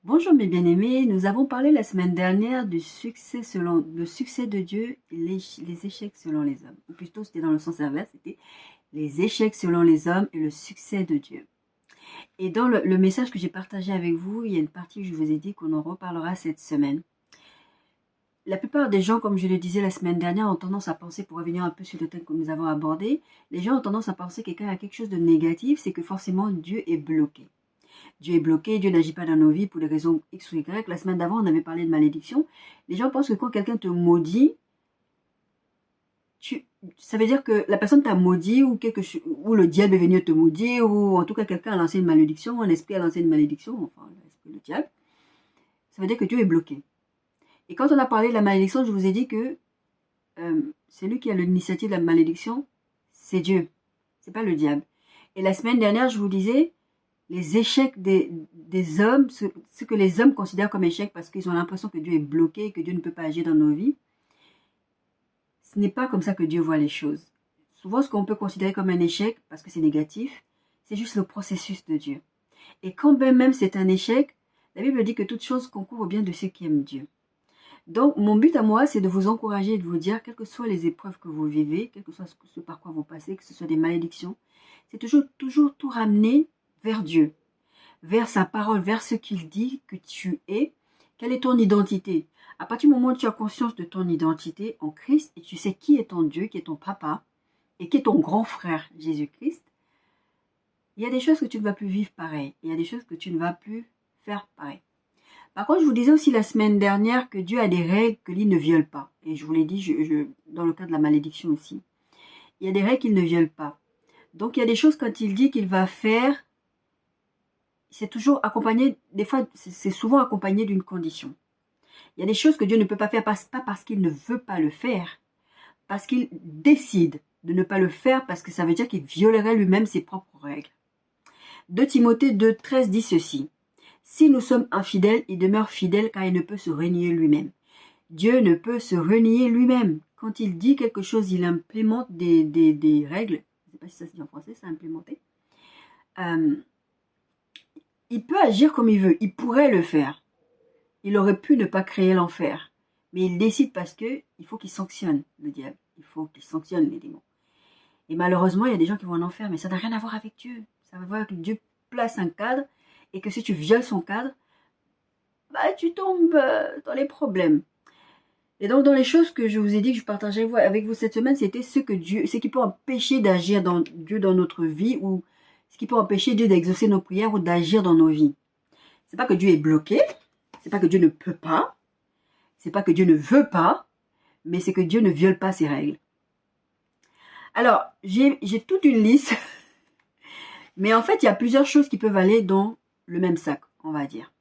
Bonjour mes bien-aimés, nous avons parlé la semaine dernière du succès selon le succès de Dieu et les échecs selon les hommes. Ou plutôt c'était dans le sens inverse, c'était les échecs selon les hommes et le succès de Dieu. Et dans le message que j'ai partagé avec vous, il y a une partie où je vous ai dit qu'on en reparlera cette semaine. La plupart des gens, comme je le disais la semaine dernière, ont tendance à penser, pour revenir un peu sur le thème que nous avons abordé, les gens ont tendance à penser que quelqu'un a quelque chose de négatif, c'est que forcément Dieu est bloqué. Dieu est bloqué, Dieu n'agit pas dans nos vies pour des raisons X ou Y. La semaine d'avant, on avait parlé de malédiction. Les gens pensent que quand quelqu'un te maudit, ça veut dire que la personne t'a maudit ou le diable est venu te maudire ou en tout cas quelqu'un a lancé une malédiction, un esprit a lancé une malédiction, enfin l'esprit le diable. Ça veut dire que Dieu est bloqué. Et quand on a parlé de la malédiction, je vous ai dit que c'est lui qui a l'initiative de la malédiction, c'est Dieu, c'est pas le diable. Et la semaine dernière, je vous disais, les échecs des hommes, ce que les hommes considèrent comme échec parce qu'ils ont l'impression que Dieu est bloqué, que Dieu ne peut pas agir dans nos vies, ce n'est pas comme ça que Dieu voit les choses. Souvent, ce qu'on peut considérer comme un échec, parce que c'est négatif, c'est juste le processus de Dieu. Et quand même c'est un échec, la Bible dit que toute chose concourt au bien de ceux qui aiment Dieu. Donc, mon but à moi, c'est de vous encourager et de vous dire, quelles que soient les épreuves que vous vivez, quel que soit ce par quoi vous passez, que ce soit des malédictions, c'est toujours tout ramener vers Dieu, vers sa parole, vers ce qu'il dit que tu es. Quelle est ton identité? À partir du moment où tu as conscience de ton identité en Christ et tu sais qui est ton Dieu, qui est ton papa et qui est ton grand frère Jésus-Christ, il y a des choses que tu ne vas plus vivre pareil. Il y a des choses que tu ne vas plus faire pareil. Par contre, je vous disais aussi la semaine dernière que Dieu a des règles que lui ne viole pas. Et je vous l'ai dit dans le cas de la malédiction aussi. Il y a des règles qu'il ne viole pas. Donc, il y a des choses quand il dit qu'il va faire, c'est toujours accompagné, des fois, c'est souvent accompagné d'une condition. Il y a des choses que Dieu ne peut pas faire, pas parce qu'il ne veut pas le faire, parce qu'il décide de ne pas le faire, parce que ça veut dire qu'il violerait lui-même ses propres règles. 2 Timothée 2,13 dit ceci. Si nous sommes infidèles, il demeure fidèle car il ne peut se renier lui-même. Dieu ne peut se renier lui-même. Quand il dit quelque chose, il implémente des règles. Je ne sais pas si ça se dit en français, ça implémenter. Il peut agir comme il veut. Il pourrait le faire. Il aurait pu ne pas créer l'enfer. Mais il décide parce que il faut qu'il sanctionne le diable. Il faut qu'il sanctionne les démons. Et malheureusement, il y a des gens qui vont en enfer, mais ça n'a rien à voir avec Dieu. Ça va voir que Dieu place un cadre et que si tu violes son cadre, bah, tu tombes dans les problèmes. Et donc, dans les choses que je vous ai dit que je partageais avec vous cette semaine, c'était ce qui peut empêcher d'agir dans Dieu dans notre vie ou ce qui peut empêcher Dieu d'exaucer nos prières ou d'agir dans nos vies. C'est pas que Dieu est bloqué, c'est pas que Dieu ne peut pas, c'est pas que Dieu ne veut pas, mais c'est que Dieu ne viole pas ses règles. Alors, j'ai toute une liste, mais en fait, il y a plusieurs choses qui peuvent aller dans le même sac, on va dire.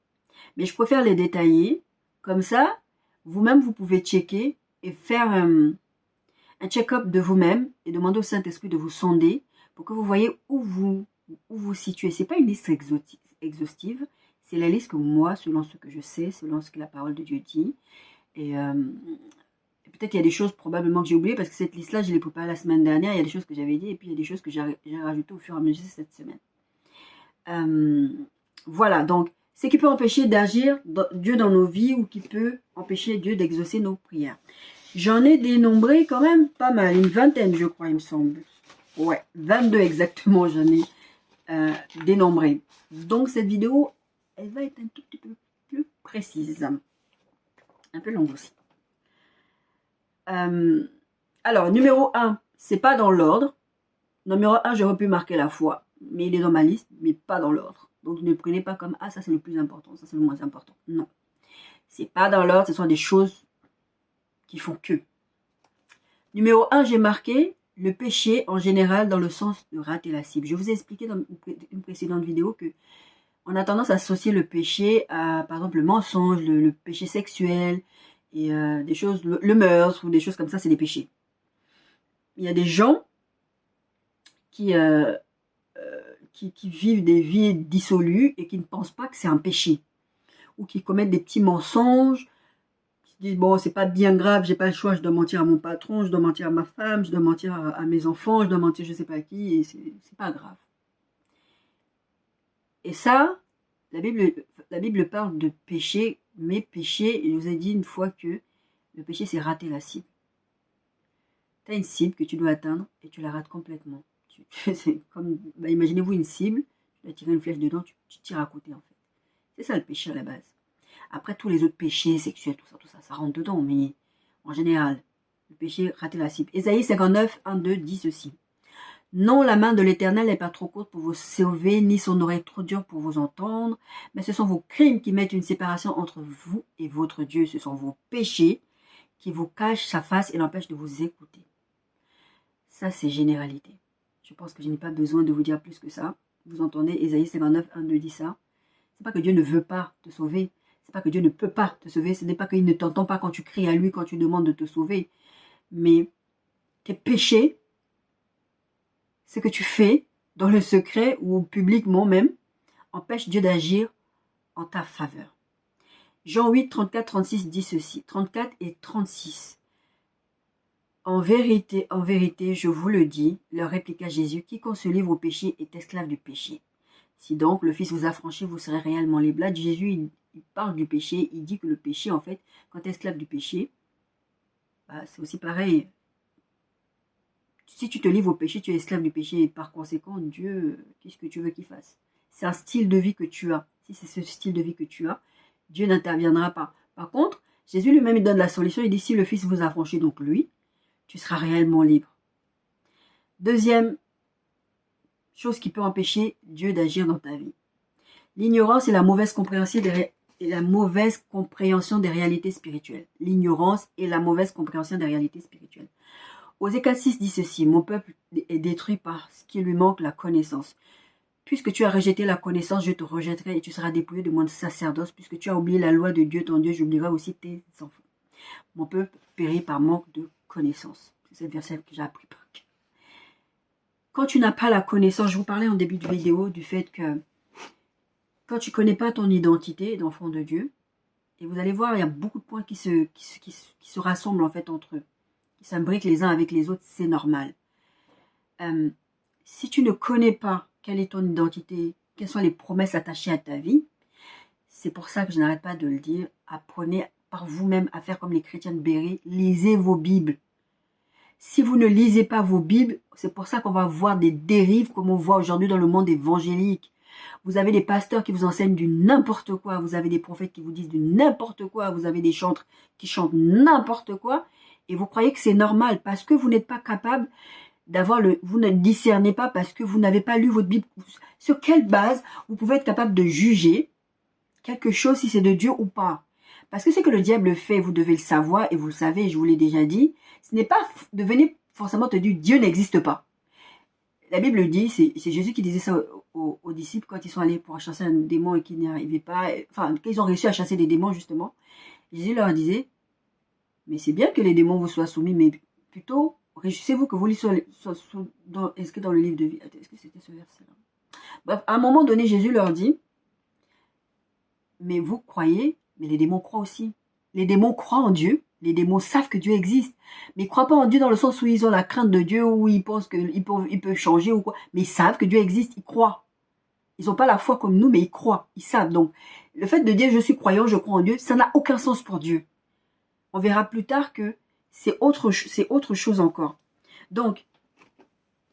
Mais je préfère les détailler, comme ça, vous-même, vous pouvez checker et faire un check-up de vous-même et demander au Saint-Esprit de vous sonder pour que vous voyez où vous situez. C'est pas une liste exhaustive, c'est la liste que moi, selon ce que je sais, selon ce que la parole de Dieu dit. Et peut-être qu'il y a des choses probablement que j'ai oubliées parce que cette liste-là, je l'ai préparée la semaine dernière. Il y a des choses que j'avais dit et puis il y a des choses que j'ai rajoutées au fur et à mesure cette semaine. Voilà, donc ce qui peut empêcher d'agir Dieu dans nos vies ou qui peut empêcher Dieu d'exaucer nos prières. J'en ai dénombré quand même pas mal, une vingtaine je crois il me semble. Ouais, 22 exactement j'en ai dénombré. Donc cette vidéo, elle va être un tout petit peu plus précise. Un peu longue aussi. Alors, numéro 1, c'est pas dans l'ordre. Numéro 1, j'aurais pu marquer la foi, mais il est dans ma liste, mais pas dans l'ordre. Donc ne prenez pas comme, ah ça c'est le plus important, ça c'est le moins important. Non. C'est pas dans l'ordre, ce sont des choses qui font que. Numéro 1, j'ai marqué le péché en général dans le sens de rater la cible. Je vous ai expliqué dans une précédente vidéo que on a tendance à associer le péché à, par exemple, le mensonge, le péché sexuel, et des choses, le meurtre ou des choses comme ça, c'est des péchés. Il y a des gens qui vivent des vies dissolues et qui ne pensent pas que c'est un péché. Ou qui commettent des petits mensonges, qui se disent, bon, c'est pas bien grave, j'ai pas le choix, je dois mentir à mon patron, je dois mentir à ma femme, je dois mentir à mes enfants, je dois mentir je sais pas à qui, et c'est pas grave. Et ça, la Bible la Bible parle de péché, mais péché, je vous ai dit une fois que le péché, c'est rater la cible. Tu as une cible que tu dois atteindre et tu la rates complètement. C'est comme, imaginez-vous une cible, tu dois tirer une flèche dedans, tu tires à côté en fait. C'est ça le péché à la base. Après, tous les autres péchés sexuels, tout ça, ça rentre dedans, mais en général, le péché, rater la cible. Ésaïe 59, 1, 2 dit ceci. Non, la main de l'Éternel n'est pas trop courte pour vous sauver, ni son oreille trop dure pour vous entendre, mais ce sont vos crimes qui mettent une séparation entre vous et votre Dieu. Ce sont vos péchés qui vous cachent sa face et l'empêchent de vous écouter. Ça, c'est généralité. Je pense que je n'ai pas besoin de vous dire plus que ça. Vous entendez, Ésaïe 59, 1, 2 dit ça. C'est pas que Dieu ne veut pas te sauver. C'est pas que Dieu ne peut pas te sauver. Ce n'est pas qu'il ne t'entend pas quand tu cries à lui, quand tu demandes de te sauver. Mais tes péchés, ce que tu fais dans le secret ou publiquement même, empêche Dieu d'agir en ta faveur. Jean 8, 34, 36 dit ceci. 34 et 36. En vérité, je vous le dis, leur répliqua Jésus, quiconque se livre au péché est esclave du péché. Si donc le Fils vous a franchi, vous serez réellement libre. Là, Jésus, il parle du péché, il dit que le péché, en fait, quand tu es esclave du péché, c'est aussi pareil. Si tu te livres au péché, tu es esclave du péché. Et par conséquent, Dieu, qu'est-ce que tu veux qu'il fasse? C'est un style de vie que tu as. Si c'est ce style de vie que tu as, Dieu n'interviendra pas. Par contre, Jésus lui-même, il donne la solution. Il dit, si le Fils vous a franchi, donc lui, tu seras réellement libre. Deuxième chose qui peut empêcher Dieu d'agir dans ta vie. L'ignorance et la mauvaise compréhension des réalités spirituelles. L'ignorance et la mauvaise compréhension des réalités spirituelles. Osée 4.6 dit ceci, mon peuple est détruit parce qu'il lui manque la connaissance. Puisque tu as rejeté la connaissance, je te rejetterai et tu seras dépouillé de mon sacerdoce. Puisque tu as oublié la loi de Dieu, ton Dieu, j'oublierai aussi tes enfants. Mon peuple périt par manque de connaissance. C'est ce verset que j'ai appris par cœur. Quand tu n'as pas la connaissance, je vous parlais en début de vidéo du fait que quand tu ne connais pas ton identité d'enfant de Dieu, et vous allez voir, il y a beaucoup de points qui se rassemblent en fait entre eux. Qui s'imbriquent les uns avec les autres, c'est normal. Si tu ne connais pas quelle est ton identité, quelles sont les promesses attachées à ta vie, c'est pour ça que je n'arrête pas de le dire, apprenez par vous-même à faire comme les chrétiens de Béret, lisez vos Bibles. Si vous ne lisez pas vos Bibles, c'est pour ça qu'on va voir des dérives comme on voit aujourd'hui dans le monde évangélique. Vous avez des pasteurs qui vous enseignent du n'importe quoi, vous avez des prophètes qui vous disent du n'importe quoi, vous avez des chantres qui chantent n'importe quoi, et vous croyez que c'est normal parce que vous n'êtes pas capable vous ne discernez pas parce que vous n'avez pas lu votre Bible. Sur quelle base vous pouvez être capable de juger quelque chose si c'est de Dieu ou pas? Parce que ce que le diable fait, vous devez le savoir et vous le savez, je vous l'ai déjà dit, ce n'est pas de venir forcément te dire Dieu n'existe pas. La Bible dit, c'est Jésus qui disait ça aux disciples quand ils sont allés pour chasser un démon et qu'ils n'y arrivaient pas, enfin, qu'ils ont réussi à chasser des démons justement. Jésus leur disait, mais c'est bien que les démons vous soient soumis, mais plutôt, réjouissez-vous que vous soyez est-ce que dans le livre de vie, est-ce que c'était ce verset-là? Bref, à un moment donné, Jésus leur dit, mais vous croyez, mais les démons croient aussi. Les démons croient en Dieu, les démons savent que Dieu existe, mais ils ne croient pas en Dieu dans le sens où ils ont la crainte de Dieu, où ils pensent qu'ils peuvent changer ou quoi, mais ils savent que Dieu existe, ils croient. Ils n'ont pas la foi comme nous, mais ils croient, ils savent. Donc, le fait de dire je suis croyant, je crois en Dieu, ça n'a aucun sens pour Dieu. On verra plus tard que c'est autre chose encore. Donc,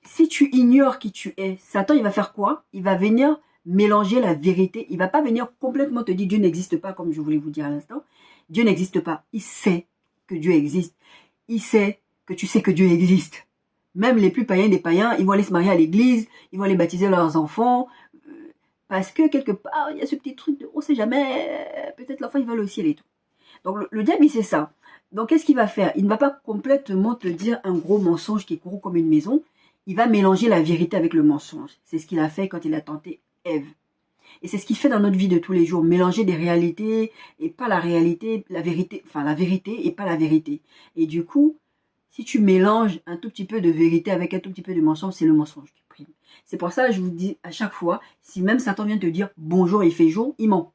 si tu ignores qui tu es, Satan, il va faire quoi? Il va venir mélanger la vérité. Il ne va pas venir complètement te dire Dieu n'existe pas, comme je voulais vous dire à l'instant. Dieu n'existe pas. Il sait que Dieu existe. Il sait que tu sais que Dieu existe. Même les plus païens des païens, ils vont aller se marier à l'église, ils vont aller baptiser leurs enfants, parce que quelque part, il y a ce petit truc de on ne sait jamais, peut-être l'enfant il va aller au ciel et tout. Donc le diable, il sait ça. Donc qu'est-ce qu'il va faire? Il ne va pas complètement te dire un gros mensonge qui est gros comme une maison. Il va mélanger la vérité avec le mensonge. C'est ce qu'il a fait quand il a tenté Ève. Et c'est ce qu'il fait dans notre vie de tous les jours. Mélanger des réalités et pas la réalité, la vérité et pas la vérité. Et du coup, si tu mélanges un tout petit peu de vérité avec un tout petit peu de mensonge, c'est le mensonge qui prime. C'est pour ça que je vous dis à chaque fois, si même Satan vient te dire bonjour, il fait jour, il ment.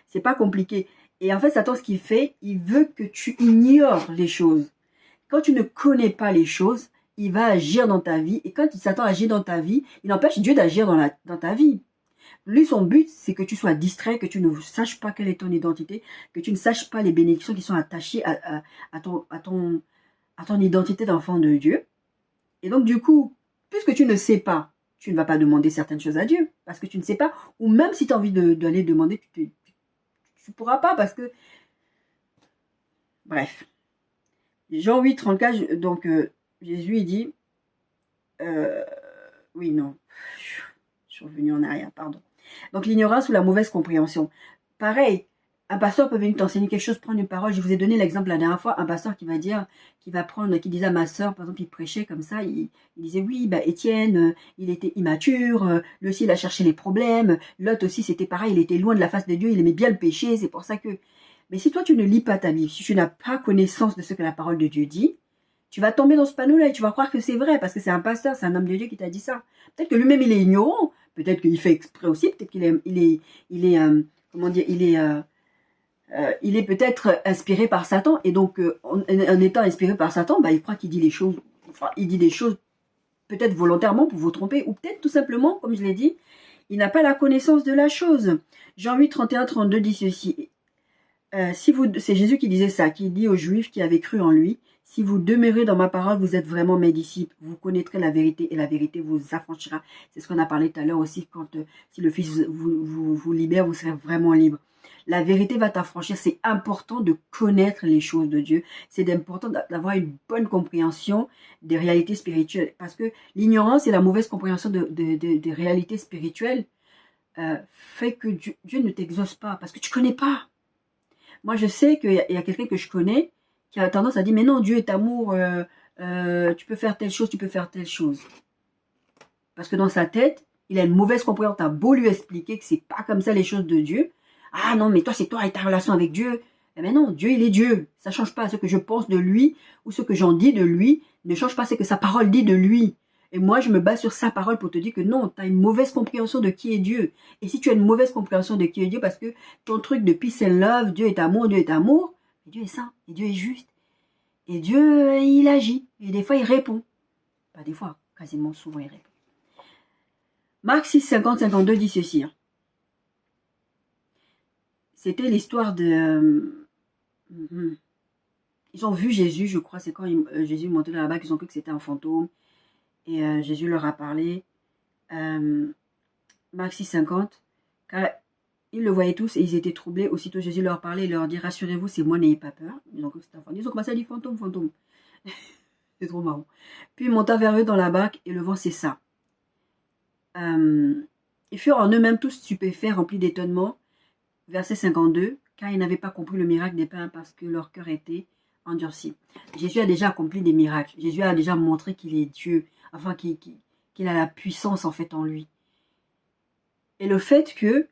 C'est pas compliqué. Et en fait, Satan, ce qu'il fait, il veut que tu ignores les choses. Quand tu ne connais pas les choses, il va agir dans ta vie. Et quand Satan agit dans ta vie, il empêche Dieu d'agir dans ta vie. lui, son but, c'est que tu sois distrait, que tu ne saches pas quelle est ton identité, que tu ne saches pas les bénédictions qui sont attachées à ton identité d'enfant de Dieu. Et donc, du coup, puisque tu ne sais pas, tu ne vas pas demander certaines choses à Dieu, parce que tu ne sais pas, ou même si tu as envie d'aller demander, tu ne pourras pas, parce que... Bref. Jean 8, 34, donc Jésus, il dit... oui, non. Je suis revenue en arrière, pardon. Donc, l'ignorance ou la mauvaise compréhension. Pareil, un pasteur peut venir t'enseigner quelque chose, prendre une parole. Je vous ai donné l'exemple la dernière fois, un pasteur qui va dire, qui disait à ma soeur, par exemple, il prêchait comme ça, il disait, oui, bah, Étienne, il était immature, lui aussi, il a cherché les problèmes, l'autre aussi, c'était pareil, il était loin de la face de Dieu, il aimait bien le péché, c'est pour ça que... Mais si toi, tu ne lis pas ta Bible, si tu n'as pas connaissance de ce que la parole de Dieu dit, tu vas tomber dans ce panneau-là et tu vas croire que c'est vrai, parce que c'est un pasteur, c'est un homme de Dieu qui t'a dit ça. Peut-être que lui-même, il est ignorant, peut-être qu'il fait exprès aussi, peut-être qu'il est comment dire, il est peut-être inspiré par Satan, et donc en étant inspiré par Satan, bah, il croit qu'il dit les choses, enfin, il dit des choses peut-être volontairement pour vous tromper, ou peut-être tout simplement, comme je l'ai dit, il n'a pas la connaissance de la chose. Jean 8, 31, 32 dit ceci. C'est Jésus qui disait ça, qui dit aux Juifs qui avaient cru en lui, si vous demeurez dans ma parole, vous êtes vraiment mes disciples, vous connaîtrez la vérité et la vérité vous affranchira. C'est ce qu'on a parlé tout à l'heure aussi, quand si le Fils vous libère, vous serez vraiment libre. La vérité va t'affranchir. C'est important de connaître les choses de Dieu. C'est important d'avoir une bonne compréhension des réalités spirituelles. Parce que l'ignorance et la mauvaise compréhension des réalités spirituelles fait que Dieu ne t'exauce pas. Parce que tu ne connais pas. Moi, je sais qu'il y a quelqu'un que je connais qui a tendance à dire, mais non, Dieu est amour, tu peux faire telle chose, tu peux faire telle chose. Parce que dans sa tête, il a une mauvaise compréhension. T'as beau lui expliquer que c'est pas comme ça les choses de Dieu. Ah non, mais toi, c'est toi et ta relation avec Dieu. Mais non, Dieu, il est Dieu. Ça change pas ce que je pense de lui ou ce que j'en dis de lui. Ne change pas ce que sa parole dit de lui. Et moi, je me base sur sa parole pour te dire que non, tu as une mauvaise compréhension de qui est Dieu. Et si tu as une mauvaise compréhension de qui est Dieu, parce que ton truc de peace and love, Dieu est amour, et Dieu est saint, et Dieu est juste. Et Dieu, il agit. Et des fois, il répond. Pas des fois, quasiment souvent, il répond. Marc 6, 50, 52 dit ceci. C'était l'histoire de... Ils ont vu Jésus, je crois, c'est quand Jésus montait là-bas qu'ils ont cru que c'était un fantôme. Et Jésus leur a parlé. Marc 6, 50. Car ils le voyaient tous et ils étaient troublés. Aussitôt Jésus leur parlait et leur dit, rassurez-vous, c'est moi, n'ayez pas peur. Ils ont cru que c'était un fantôme. Ils ont commencé à dire fantôme, fantôme. C'est trop marrant. Puis il monta vers eux dans la barque et le vent cessa. Ils furent en eux-mêmes tous stupéfaits, remplis d'étonnement. Verset 52. Car ils n'avaient pas compris le miracle des pains parce que leur cœur était endurci. Jésus a déjà accompli des miracles. Jésus a déjà montré qu'il est Dieu. Enfin, qu'il a la puissance en fait en lui. Et le fait que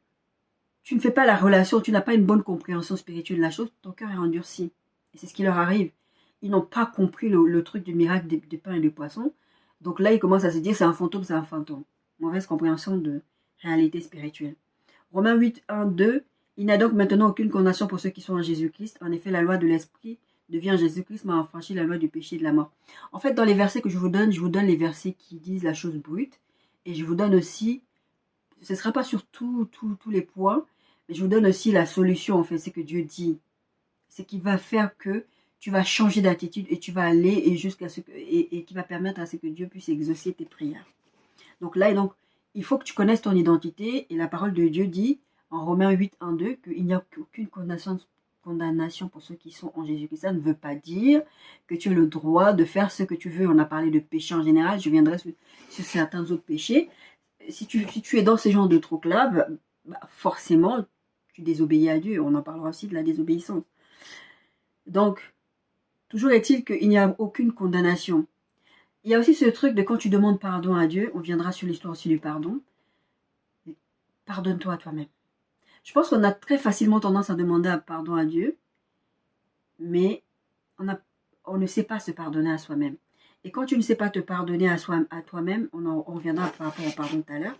tu ne fais pas la relation, tu n'as pas une bonne compréhension spirituelle de la chose, ton cœur est endurci. Et c'est ce qui leur arrive. Ils n'ont pas compris le truc du miracle des pains et des poissons. Donc là, ils commencent à se dire, c'est un fantôme, c'est un fantôme. Mauvaise compréhension de réalité spirituelle. Romains 8, 1, 2. Il n'y a donc maintenant aucune condamnation pour ceux qui sont en Jésus-Christ. En effet, la loi de l'Esprit devient en Jésus-Christ m'a affranchi la loi du péché et de la mort. En fait, dans les versets que je vous donne les versets qui disent la chose brute. Et je vous donne aussi, ce ne sera pas sur tous les points, mais je vous donne aussi la solution, en fait, c'est que Dieu dit. C'est qui va faire que tu vas changer d'attitude et tu vas aller et jusqu'à ce que, et qui va permettre à ce que Dieu puisse exaucer tes prières. Donc là, il faut que tu connaisses ton identité et la parole de Dieu dit en Romains 8, 1, 2 qu'il n'y a aucune condamnation pour ceux qui sont en Jésus-Christ. Ça ne veut pas dire que tu as le droit de faire ce que tu veux. On a parlé de péché en général, je viendrai sur certains autres péchés. Si tu es dans ce genre de trucs-là, forcément, tu désobéis à Dieu. On en parlera aussi de la désobéissance. Donc, toujours est-il qu'il n'y a aucune condamnation. Il y a aussi ce truc de quand tu demandes pardon à Dieu, on viendra sur l'histoire aussi du pardon. Pardonne-toi à toi-même. Je pense qu'on a très facilement tendance à demander pardon à Dieu, mais on ne sait pas se pardonner à soi-même. Et quand tu ne sais pas te pardonner à toi-même, on reviendra par rapport au pardon tout à l'heure,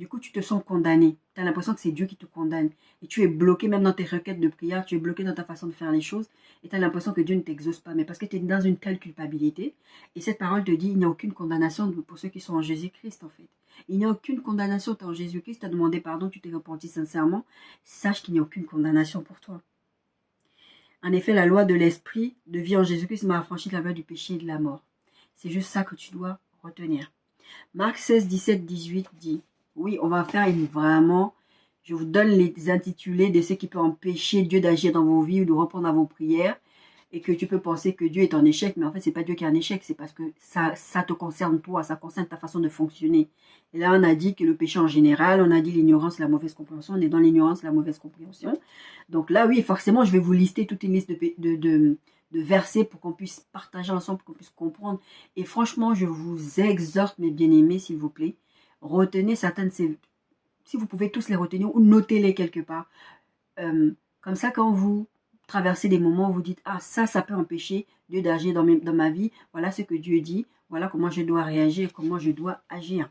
Du coup, tu te sens condamné. Tu as l'impression que c'est Dieu qui te condamne. Et tu es bloqué même dans tes requêtes de prière, tu es bloqué dans ta façon de faire les choses. Et tu as l'impression que Dieu ne t'exauce pas. Mais parce que tu es dans une telle culpabilité. Et cette parole te dit, il n'y a aucune condamnation pour ceux qui sont en Jésus-Christ, en fait. Il n'y a aucune condamnation. Tu es en Jésus-Christ, tu as demandé pardon, tu t'es repenti sincèrement. Sache qu'il n'y a aucune condamnation pour toi. En effet, la loi de l'esprit de vie en Jésus-Christ m'a affranchi de la loi du péché et de la mort. C'est juste ça que tu dois retenir. Marc 16, 17, 18 dit, oui, on va faire vraiment, je vous donne les intitulés de ce qui peut empêcher Dieu d'agir dans vos vies ou de répondre à vos prières, et que tu peux penser que Dieu est en échec, mais en fait, c'est pas Dieu qui est en échec, c'est parce que ça te concerne toi, ça concerne ta façon de fonctionner. Et là, on a dit que le péché en général, on a dit l'ignorance, la mauvaise compréhension, on est dans l'ignorance, la mauvaise compréhension. Donc là, oui, forcément, je vais vous lister toute une liste de versets pour qu'on puisse partager ensemble, pour qu'on puisse comprendre. Et franchement, je vous exhorte, mes bien-aimés, s'il vous plaît, retenez certaines de ces... Si vous pouvez tous les retenir ou notez-les quelque part. Comme ça, quand vous traversez des moments où vous dites « Ah, ça peut empêcher Dieu d'agir dans ma vie. Voilà ce que Dieu dit. Voilà comment je dois réagir, comment je dois agir. »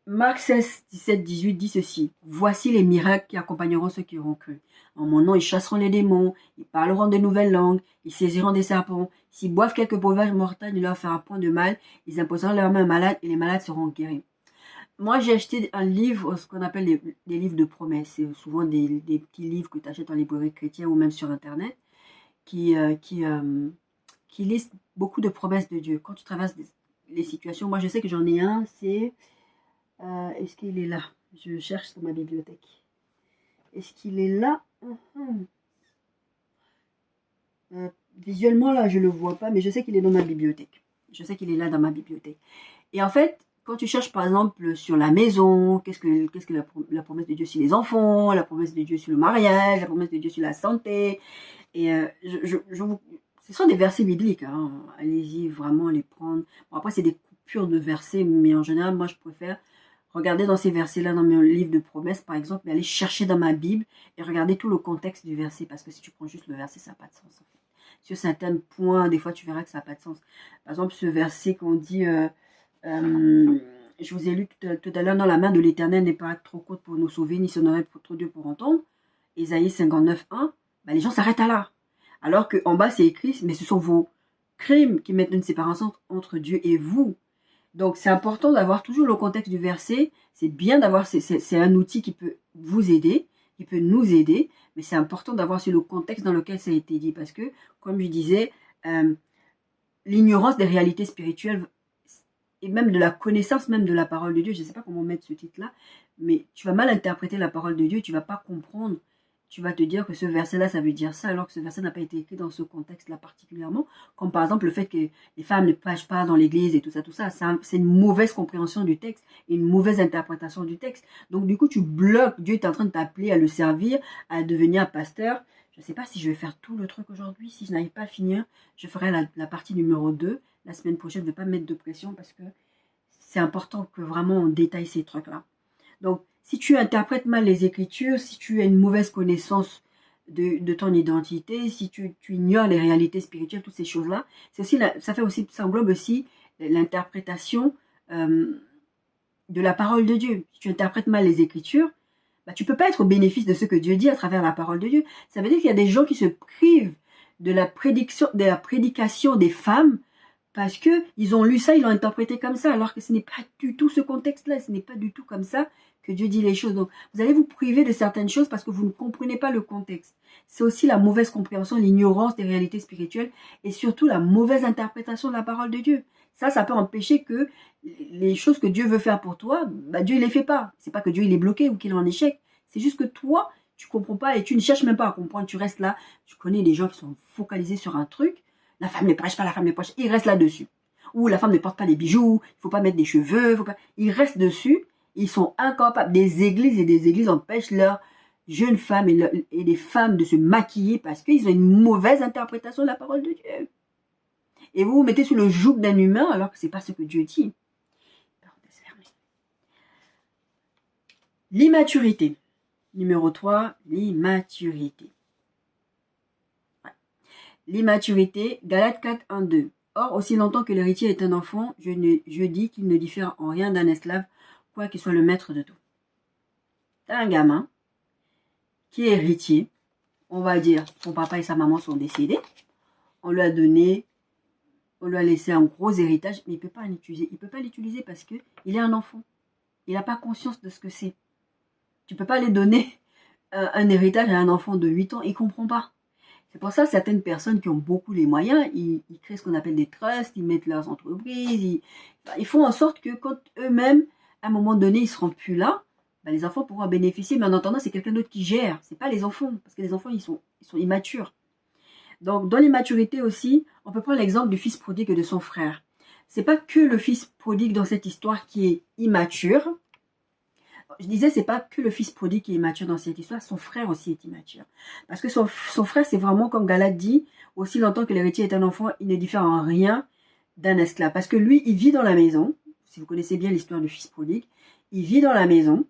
Marc 16, 17, 18 dit ceci. « Voici les miracles qui accompagneront ceux qui auront cru. En mon nom, ils chasseront les démons, ils parleront de nouvelles langues, ils saisiront des serpents. S'ils boivent quelques breuvages mortels, il ne leur fera point de mal. Ils imposeront leurs mains aux malades et les malades seront guéris. » Moi, j'ai acheté un livre, ce qu'on appelle des livres de promesses. C'est souvent des petits livres que tu achètes en librairie chrétienne ou même sur Internet qui listent beaucoup de promesses de Dieu. Quand tu traverses les situations, moi, je sais que j'en ai un, c'est... est-ce qu'il est là? Je cherche dans ma bibliothèque. Est-ce qu'il est là? Visuellement, là, je ne le vois pas, mais je sais qu'il est dans ma bibliothèque. Je sais qu'il est là dans ma bibliothèque. Et en fait, quand tu cherches, par exemple, sur la maison, qu'est-ce que la promesse de Dieu sur les enfants, la promesse de Dieu sur le mariage, la promesse de Dieu sur la santé, et ce sont des versets bibliques, hein. Allez-y vraiment les prendre. Bon, après, c'est des coupures de versets, mais en général, moi, je préfère regarder dans ces versets-là, dans mon livre de promesses, par exemple, mais aller chercher dans ma Bible et regarder tout le contexte du verset, parce que si tu prends juste le verset, ça n'a pas de sens, en fait. Sur certains points, des fois, tu verras que ça n'a pas de sens. Par exemple, ce verset qu'on dit... je vous ai lu tout à l'heure, dans la main de l'Éternel n'est pas trop courte pour nous sauver, ni son oreille trop Dieu pour entendre. Ésaïe 59, 1, ben les gens s'arrêtent à là. Alors qu'en bas, c'est écrit, mais ce sont vos crimes qui mettent une séparation entre Dieu et vous. Donc, c'est important d'avoir toujours le contexte du verset. C'est bien d'avoir, c'est un outil qui peut vous aider, qui peut nous aider, mais c'est important d'avoir sur le contexte dans lequel ça a été dit. Parce que, comme je disais, l'ignorance des réalités spirituelles et même de la connaissance même de la parole de Dieu, je ne sais pas comment mettre ce titre-là, mais tu vas mal interpréter la parole de Dieu, tu ne vas pas comprendre, tu vas te dire que ce verset-là, ça veut dire ça, alors que ce verset n'a pas été écrit dans ce contexte-là particulièrement, comme par exemple le fait que les femmes ne prêchent pas dans l'église et tout ça, c'est une mauvaise compréhension du texte, et une mauvaise interprétation du texte. Donc du coup, tu bloques, Dieu est en train de t'appeler à le servir, à devenir pasteur. Je ne sais pas si je vais faire tout le truc aujourd'hui, si je n'arrive pas à finir, je ferai la partie numéro 2. La semaine prochaine, je ne vais pas mettre de pression parce que c'est important que vraiment on détaille ces trucs-là. Donc, si tu interprètes mal les Écritures, si tu as une mauvaise connaissance de ton identité, si tu ignores les réalités spirituelles, toutes ces choses-là, ça englobe aussi l'interprétation de la parole de Dieu. Si tu interprètes mal les Écritures, bah, tu ne peux pas être au bénéfice de ce que Dieu dit à travers la parole de Dieu. Ça veut dire qu'il y a des gens qui se privent de la prédication des femmes parce qu'ils ont lu ça, ils l'ont interprété comme ça, alors que ce n'est pas du tout ce contexte-là, ce n'est pas du tout comme ça que Dieu dit les choses. Donc, vous allez vous priver de certaines choses parce que vous ne comprenez pas le contexte. C'est aussi la mauvaise compréhension, l'ignorance des réalités spirituelles et surtout la mauvaise interprétation de la parole de Dieu. Ça peut empêcher que les choses que Dieu veut faire pour toi, bah Dieu ne les fait pas. C'est pas que Dieu il est bloqué ou qu'il est en échec. C'est juste que toi, tu comprends pas et tu ne cherches même pas à comprendre. Tu restes là. Tu connais des gens qui sont focalisés sur un truc. La femme ne prêche pas, la femme ne prêche. Ils restent là-dessus. Ou la femme ne porte pas des bijoux. Il faut pas mettre des cheveux. Ils restent dessus. Ils sont incapables. Des églises et des églises empêchent leurs jeunes femmes et les femmes de se maquiller parce qu'ils ont une mauvaise interprétation de la parole de Dieu. Et vous vous mettez sous le joug d'un humain alors que c'est pas ce que Dieu dit. L'immaturité. Numéro 3, l'immaturité. Ouais. L'immaturité, Galates 4, 1, 2. Or, aussi longtemps que l'héritier est un enfant, je dis qu'il ne diffère en rien d'un esclave, quoi qu'il soit le maître de tout. T'as un gamin qui est héritier, on va dire, son papa et sa maman sont décédés, on lui a donné, on lui a laissé un gros héritage, mais il ne peut pas l'utiliser. Il ne peut pas l'utiliser parce qu'il est un enfant. Il n'a pas conscience de ce que c'est. Tu ne peux pas lui donner un héritage à un enfant de 8 ans, il ne comprend pas. C'est pour ça que certaines personnes qui ont beaucoup les moyens, ils créent ce qu'on appelle des trusts, ils mettent leurs entreprises, ils font en sorte que quand eux-mêmes, à un moment donné, ils ne seront plus là, ben les enfants pourront en bénéficier, mais en attendant, c'est quelqu'un d'autre qui gère. Ce n'est pas les enfants, parce que les enfants, ils sont immatures. Donc, dans l'immaturité aussi, on peut prendre l'exemple du fils prodigue et de son frère. C'est pas que le fils prodigue dans cette histoire qui est immature. Je disais, c'est pas que le fils prodigue qui est immature dans cette histoire, son frère aussi est immature. Parce que son frère, c'est vraiment comme Galate dit, aussi longtemps que l'héritier est un enfant, il ne diffère en rien d'un esclave. Parce que lui, il vit dans la maison. Si vous connaissez bien l'histoire du fils prodigue, il vit dans la maison.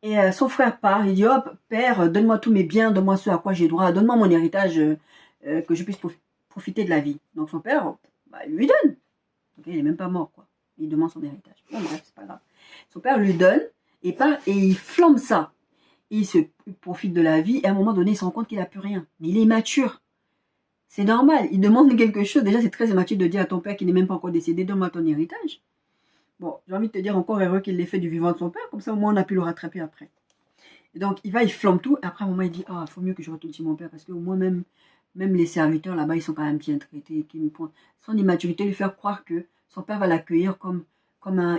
Et son frère part, il dit, hop, père, donne-moi tous mes biens, donne-moi ce à quoi j'ai droit, donne-moi mon héritage, que je puisse profiter de la vie. Donc son père, bah, il lui donne. Donc, il n'est même pas mort, quoi. Il demande son héritage. Bon, bref, c'est pas grave. Son père lui donne, et part, et il flambe ça. Il profite de la vie, et à un moment donné, il se rend compte qu'il n'a plus rien. Mais il est immature. C'est normal, il demande quelque chose. Déjà, c'est très immature de dire à ton père qui n'est même pas encore décédé, donne-moi ton héritage. Bon, j'ai envie de te dire encore heureux qu'il l'ait fait du vivant de son père, comme ça au moins on a pu le rattraper après. Et donc il va, il flambe tout, et après à un moment il dit, ah, il faut mieux que je retourne chez mon père, parce que au moins même les serviteurs là-bas, ils sont quand même bien traités. Son immaturité lui faire croire que son père va l'accueillir comme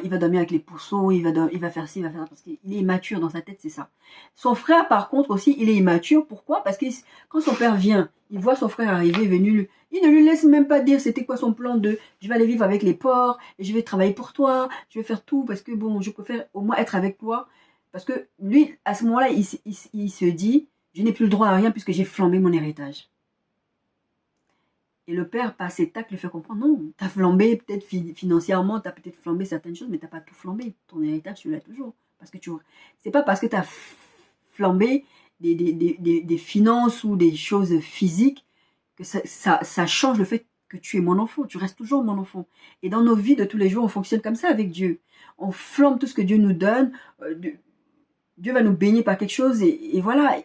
il va dormir avec les pourceaux, il va faire ci, il va faire ça, parce qu'il est immature dans sa tête, c'est ça. Son frère, par contre, aussi, il est immature. Pourquoi? Parce que quand son père vient, il voit son frère arriver, venu, il ne lui laisse même pas dire c'était quoi son plan de je vais aller vivre avec les porcs, et je vais travailler pour toi, je vais faire tout, parce que bon, je préfère au moins être avec toi. Parce que lui, à ce moment-là, il se dit, je n'ai plus le droit à rien puisque j'ai flambé mon héritage. Et le père, par ses tacles, lui fait comprendre, non, tu as flambé peut-être financièrement, tu as peut-être flambé certaines choses, mais tu n'as pas tout flambé. Ton héritage, tu l'as toujours. Parce que c'est pas parce que tu as flambé des finances ou des choses physiques que ça change le fait que tu es mon enfant. Tu restes toujours mon enfant. Et dans nos vies de tous les jours, on fonctionne comme ça avec Dieu. On flambe tout ce que Dieu nous donne. Dieu va nous bénir par quelque chose et voilà.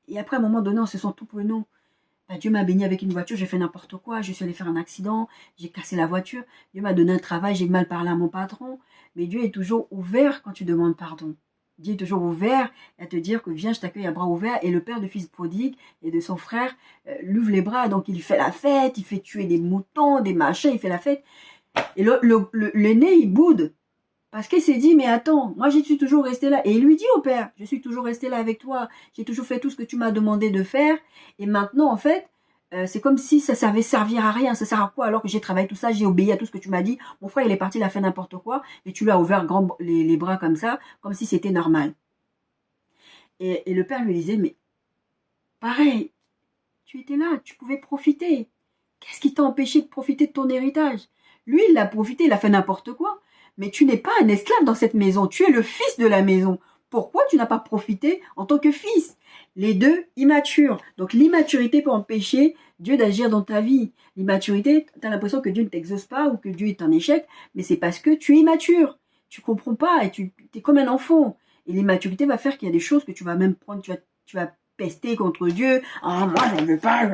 Et après, à un moment donné, on se sent tout pour nous. Ben, Dieu m'a béni avec une voiture, j'ai fait n'importe quoi, je suis allé faire un accident, j'ai cassé la voiture. Dieu m'a donné un travail, j'ai mal parlé à mon patron. Mais Dieu est toujours ouvert quand tu demandes pardon. Dieu est toujours ouvert à te dire que viens, je t'accueille à bras ouverts. Et le père du fils prodigue et de son frère l'ouvre les bras. Donc il fait la fête, il fait tuer des moutons, des machins, il fait la fête. Et l'aîné, il boude. Parce qu'il s'est dit, mais attends, moi je suis toujours resté là. Et il lui dit au père, je suis toujours resté là avec toi. J'ai toujours fait tout ce que tu m'as demandé de faire. Et maintenant, en fait, c'est comme si ça servait servir à rien. Ça sert à quoi alors que j'ai travaillé tout ça, j'ai obéi à tout ce que tu m'as dit. Mon frère, il est parti, il a fait n'importe quoi. Et tu lui as ouvert les bras comme ça, comme si c'était normal. Et le père lui disait, mais pareil, tu étais là, tu pouvais profiter. Qu'est-ce qui t'a empêché de profiter de ton héritage? Lui, il a profité, il a fait n'importe quoi. Mais tu n'es pas un esclave dans cette maison, tu es le fils de la maison. Pourquoi tu n'as pas profité en tant que fils? Les deux immatures. Donc l'immaturité peut empêcher Dieu d'agir dans ta vie. L'immaturité, tu as l'impression que Dieu ne t'exauce pas ou que Dieu est un échec, mais c'est parce que tu es immature. Tu comprends pas et tu es comme un enfant. Et l'immaturité va faire qu'il y a des choses que tu vas même prendre, tu vas pester contre Dieu. Ah, moi, je ne veux pas,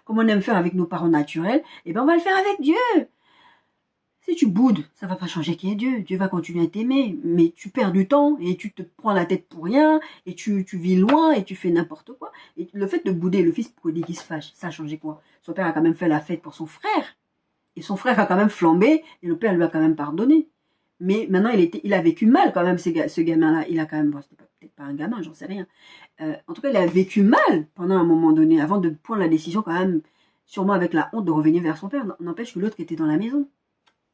comme on aime faire avec nos parents naturels, et ben on va le faire avec Dieu. Si tu boudes, ça va pas changer qui est Dieu. Dieu va continuer à t'aimer, mais tu perds du temps et tu te prends la tête pour rien et tu vis loin et tu fais n'importe quoi. Et le fait de bouder, le fils prodigue qui se fâche, ça a changé quoi? Son père a quand même fait la fête pour son frère et son frère a quand même flambé et le père lui a quand même pardonné. Mais maintenant, il a vécu mal quand même, ce gamin-là. Il a quand même, bon, c'était peut-être pas un gamin, j'en sais rien. En tout cas, il a vécu mal pendant un moment donné, avant de prendre la décision quand même, sûrement avec la honte de revenir vers son père. N'empêche que l'autre était dans la maison.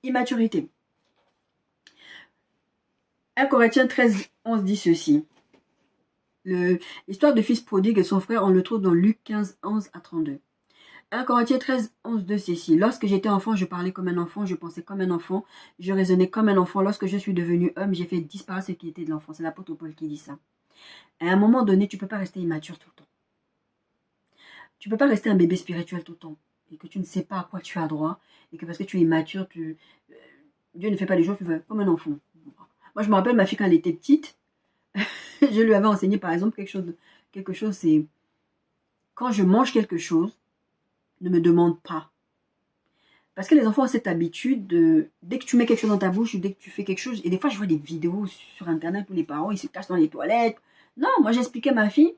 Immaturité. 1 Corinthiens 13, 11 dit ceci. L'histoire de fils prodigue et son frère, on le trouve dans Luc 15, 11 à 32. 1 Corinthiens 13, 11 de ceci. Lorsque j'étais enfant, je parlais comme un enfant, je pensais comme un enfant, je raisonnais comme un enfant. Lorsque je suis devenu homme, j'ai fait disparaître ce qui était de l'enfant. C'est l'apôtre Paul qui dit ça. À un moment donné, tu ne peux pas rester immature tout le temps. Tu ne peux pas rester un bébé spirituel tout le temps. et que tu ne sais pas à quoi tu as droit, et que parce que tu es immature, Dieu ne fait pas les choses, tu fais comme un enfant. Moi, je me rappelle ma fille quand elle était petite, je lui avais enseigné par exemple quelque chose, c'est quand je mange quelque chose, ne me demande pas. Parce que les enfants ont cette habitude de, dès que tu mets quelque chose dans ta bouche ou dès que tu fais quelque chose, et des fois je vois des vidéos sur internet où les parents ils se cachent dans les toilettes. Non, moi j'expliquais à ma fille,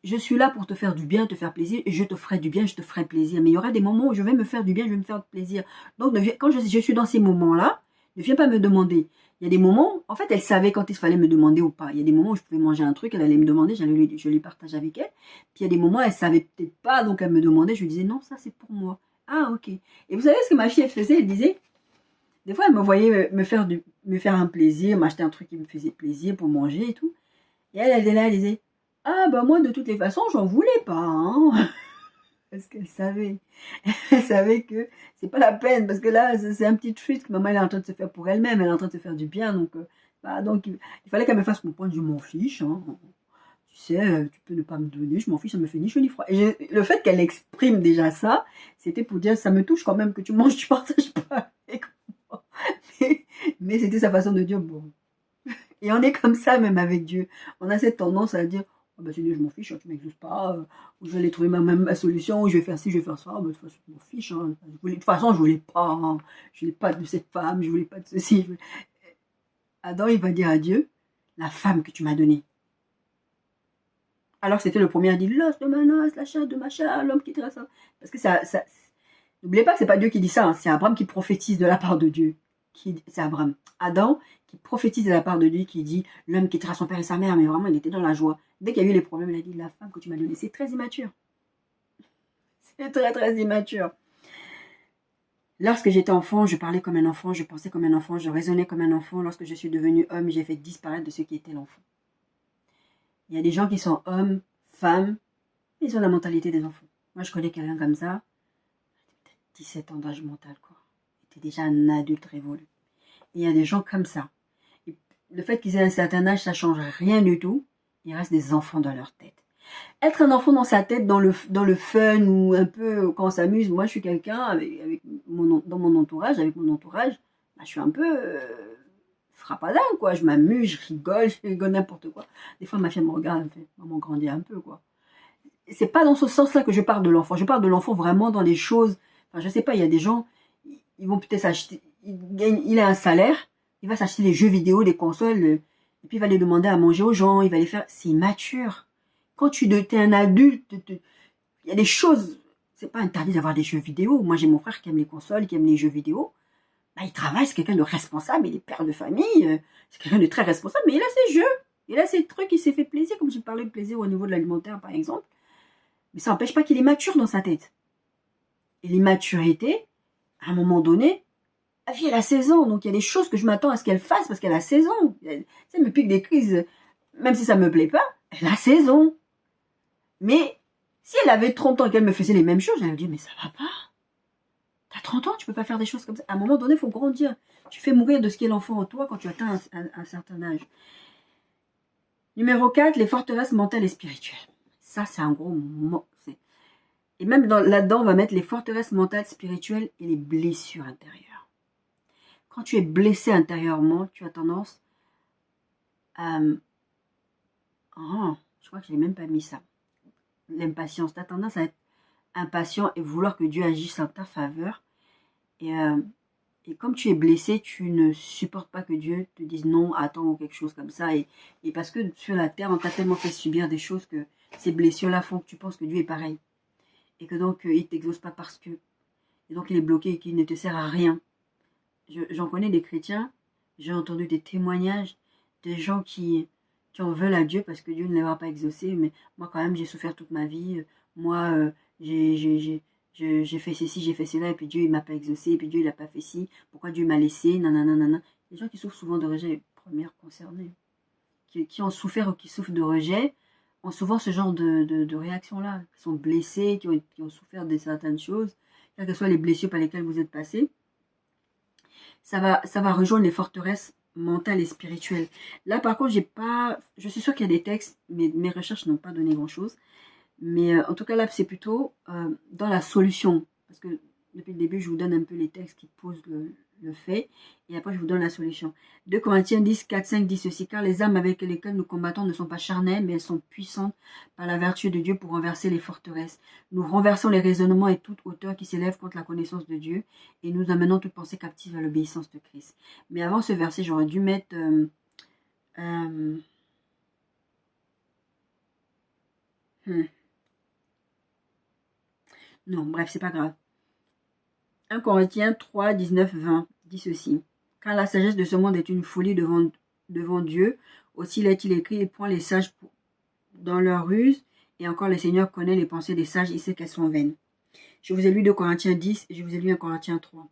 je suis là pour te faire du bien, te faire plaisir, et je te ferai du bien, je te ferai plaisir. Mais il y aura des moments où je vais me faire du bien, je vais me faire plaisir. Donc quand je suis dans ces moments-là, ne viens pas me demander. Il y a des moments, en fait, elle savait quand il fallait me demander ou pas. Il y a des moments où je pouvais manger un truc, elle allait me demander, je lui partage avec elle. Puis il y a des moments, elle savait peut-être pas, donc elle me demandait, je lui disais, non, ça c'est pour moi. Ah, ok. Et vous savez ce que ma fille, elle faisait? Elle disait, des fois, elle me voyait me faire un plaisir, m'acheter un truc qui me faisait plaisir pour manger et tout. Et elle était là, elle disait, ah, bah moi, de toutes les façons, j'en voulais pas, hein. Parce qu'elle savait. Elle savait que c'est pas la peine, parce que là, c'est un petit treat que maman elle est en train de se faire pour elle-même, elle est en train de se faire du bien, donc il fallait qu'elle me fasse comprendre, je m'en fiche, hein. Tu sais, tu peux ne pas me donner, je m'en fiche, ça me fait ni chaud ni froid. Et le fait qu'elle exprime déjà ça, c'était pour dire, ça me touche quand même que tu manges, tu partages pas avec moi. Mais c'était sa façon de dire, bon. Et on est comme ça même avec Dieu. On a cette tendance à dire, oh ben Seigneur, je m'en fiche, hein, tu m'exauces pas, ou je vais aller trouver ma solution, ou je vais faire ci, je vais faire ça, ben, de toute façon, je m'en fiche. Hein. De toute façon, je voulais pas, hein. Je voulais pas de cette femme, je voulais pas de ceci. Adam, il va dire à Dieu, la femme que tu m'as donnée. Alors que c'était le premier à dire, l'os de Manas, la chair de Macha, l'homme qui tira ça. Parce que n'oubliez pas que c'est pas Dieu qui dit ça, hein, c'est Abraham qui prophétise de la part de Dieu. C'est Abraham. Adam qui prophétise de la part de Dieu, qui dit l'homme quittera son père et sa mère, mais vraiment il était dans la joie. Dès qu'il y a eu les problèmes, il a dit la femme que tu m'as donnée, c'est très immature. C'est très très immature. Lorsque j'étais enfant, je parlais comme un enfant, je pensais comme un enfant, je raisonnais comme un enfant. Lorsque je suis devenu homme, j'ai fait disparaître de ce qui était l'enfant. Il y a des gens qui sont hommes, femmes, ils ont la mentalité des enfants. Moi, je connais quelqu'un comme ça, peut-être 17 ans d'âge mental, quoi. Il était déjà un adulte révolu. Et il y a des gens comme ça. Et le fait qu'ils aient un certain âge, ça ne change rien du tout. Il reste des enfants dans leur tête. Être un enfant dans sa tête, dans le fun ou un peu quand on s'amuse, moi je suis quelqu'un dans mon entourage, avec mon entourage, bah, je suis un peu frappadin, quoi. Je m'amuse, je rigole n'importe quoi. Des fois ma fille me regarde, elle me fait, maman grandit un peu, quoi. C'est pas dans ce sens-là que je parle de l'enfant. Je parle de l'enfant vraiment dans les choses. Enfin, je sais pas, il y a des gens, ils vont peut-être s'acheter, il a un salaire, il va s'acheter des jeux vidéo, des consoles, et puis il va les demander à manger aux gens, il va les faire. C'est immature. Quand tu es un adulte, il y a des choses, c'est pas interdit d'avoir des jeux vidéo. Moi, j'ai mon frère qui aime les consoles, qui aime les jeux vidéo. Bah, il travaille, c'est quelqu'un de responsable, il est père de famille, c'est quelqu'un de très responsable, mais il a ses jeux, il a ses trucs, il s'est fait plaisir, comme j'ai parlé de plaisir au niveau de l'alimentaire, par exemple. Mais ça n'empêche pas qu'il est mature dans sa tête. Et l'immaturité, à un moment donné, la fille, elle a 16 ans, donc il y a des choses que je m'attends à ce qu'elle fasse parce qu'elle a 16 ans. Ça me pique des crises, même si ça me plaît pas, elle a 16 ans. Mais si elle avait 30 ans et qu'elle me faisait les mêmes choses, j'allais me dire, mais ça va pas. T'as 30 ans, tu peux pas faire des choses comme ça. À un moment donné, il faut grandir. Tu fais mourir de ce qu'est l'enfant en toi quand tu atteins un certain âge. Numéro 4, les forteresses mentales et spirituelles. Ça, c'est un gros mot. Et même là-dedans, on va mettre les forteresses mentales, spirituelles et les blessures intérieures. Quand tu es blessé intérieurement, tu as tendance à... Oh, je crois que je n'ai même pas mis ça. L'impatience. Tu as tendance à être impatient et vouloir que Dieu agisse en ta faveur. Et comme tu es blessé, tu ne supportes pas que Dieu te dise non, attends ou quelque chose comme ça. Et parce que sur la terre, on t'a tellement fait subir des choses que ces blessures-là font que tu penses que Dieu est pareil. Et que donc, il ne t'exauce pas parce que... Et donc, il est bloqué et qu'il ne te sert à rien. J'en connais des chrétiens, j'ai entendu des témoignages de gens qui en veulent à Dieu parce que Dieu ne les a pas exaucés. Mais moi, quand même, j'ai souffert toute ma vie. Moi, j'ai fait ceci, j'ai fait cela, et puis Dieu, il m'a pas exaucé, et puis Dieu, il n'a pas fait ci. Pourquoi Dieu m'a laissé, nanana. Les gens qui souffrent souvent de rejet, les premières concernées, qui ont souffert ou qui souffrent de rejet, ont souvent ce genre de réaction-là, qui sont blessés, qui ont souffert de certaines choses, quelles que soient les blessures par lesquelles vous êtes passés. Ça va rejoindre les forteresses mentales et spirituelles. Là, par contre, je suis sûre qu'il y a des textes, mais mes recherches n'ont pas donné grand-chose. Mais en tout cas, là, c'est plutôt dans la solution. parce que depuis le début, je vous donne un peu les textes qui posent le fait, et après je vous donne la solution. 2 Corinthiens 10, 4, 5 dit ceci, car les armes avec lesquelles nous combattons ne sont pas charnelles, mais elles sont puissantes par la vertu de Dieu pour renverser les forteresses. Nous renversons les raisonnements et toute hauteur qui s'élève contre la connaissance de Dieu, et nous amenons toute pensée captive à l'obéissance de Christ. Mais avant ce verset, j'aurais dû mettre... Non, bref, c'est pas grave. 1 Corinthiens 3, 19, 20 dit ceci. Car la sagesse de ce monde est une folie devant Dieu. Aussi l'est-il écrit, il prend les sages dans leur ruse. Et encore, le Seigneur connaît les pensées des sages, il sait qu'elles sont vaines. Je vous ai lu 2 Corinthiens 10 et je vous ai lu 1 Corinthiens 3.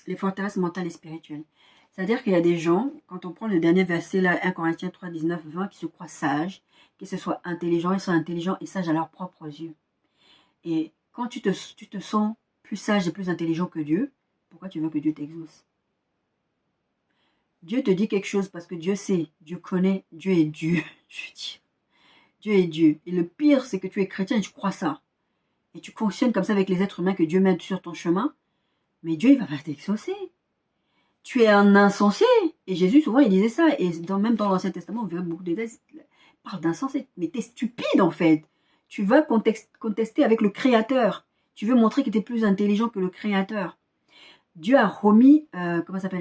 Les forteresses mentales et spirituelles. C'est-à-dire qu'il y a des gens, quand on prend le dernier verset là, 1 Corinthiens 3, 19, 20, qui se croient sages, qui se soient intelligents, ils sont intelligents et sages à leurs propres yeux. Et quand tu te sens plus sage et plus intelligent que Dieu, pourquoi tu veux que Dieu t'exauce? Dieu te dit quelque chose parce que Dieu sait, Dieu connaît, Dieu est Dieu. Je veux dire, Dieu est Dieu. Et le pire, c'est que tu es chrétien et tu crois ça. Et tu fonctionnes comme ça avec les êtres humains que Dieu met sur ton chemin. Mais Dieu, il va pas t'exaucer. Tu es un insensé. Et Jésus, souvent, il disait ça. Et même dans l'Ancien Testament, on verra beaucoup de textes. Il parle d'insensé. Mais tu es stupide, en fait. Tu vas contester avec le Créateur. Tu veux montrer que tu es plus intelligent que le Créateur. Dieu a remis,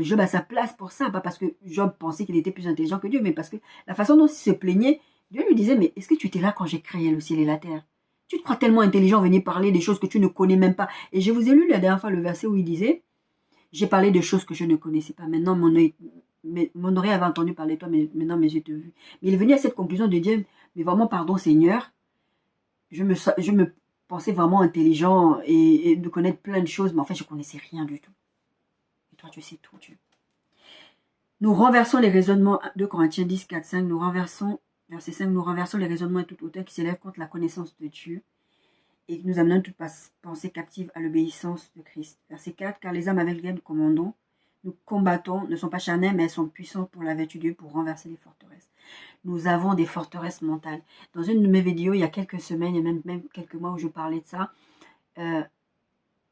Job à sa place pour ça. Pas parce que Job pensait qu'il était plus intelligent que Dieu, mais parce que la façon dont il se plaignait, Dieu lui disait, mais est-ce que tu étais là quand j'ai créé le ciel et la terre? Tu te crois tellement intelligent, venir parler des choses que tu ne connais même pas. Et je vous ai lu la dernière fois le verset où il disait, j'ai parlé de choses que je ne connaissais pas. Maintenant, mon oreille avait entendu parler de toi, mais maintenant mes yeux te vu. Mais il est venu à cette conclusion de dire, mais vraiment, pardon Seigneur, je me pensais vraiment intelligent et de connaître plein de choses, mais en fait, je ne connaissais rien du tout. Et toi, tu sais tout, Dieu. Nous renversons les raisonnements, 2 Corinthiens 10, 4, 5, verset 5, nous renversons les raisonnements et toute hauteur qui s'élève contre la connaissance de Dieu et nous amenons toute pensée captive à l'obéissance de Christ. Verset 4, car les âmes avec lesquelles nous combattons, ne sont pas charnelles, mais elles sont puissantes pour la vertu de Dieu, pour renverser les forteresses. Nous avons des forteresses mentales. Dans une de mes vidéos, il y a quelques semaines, et même quelques mois où je parlais de ça,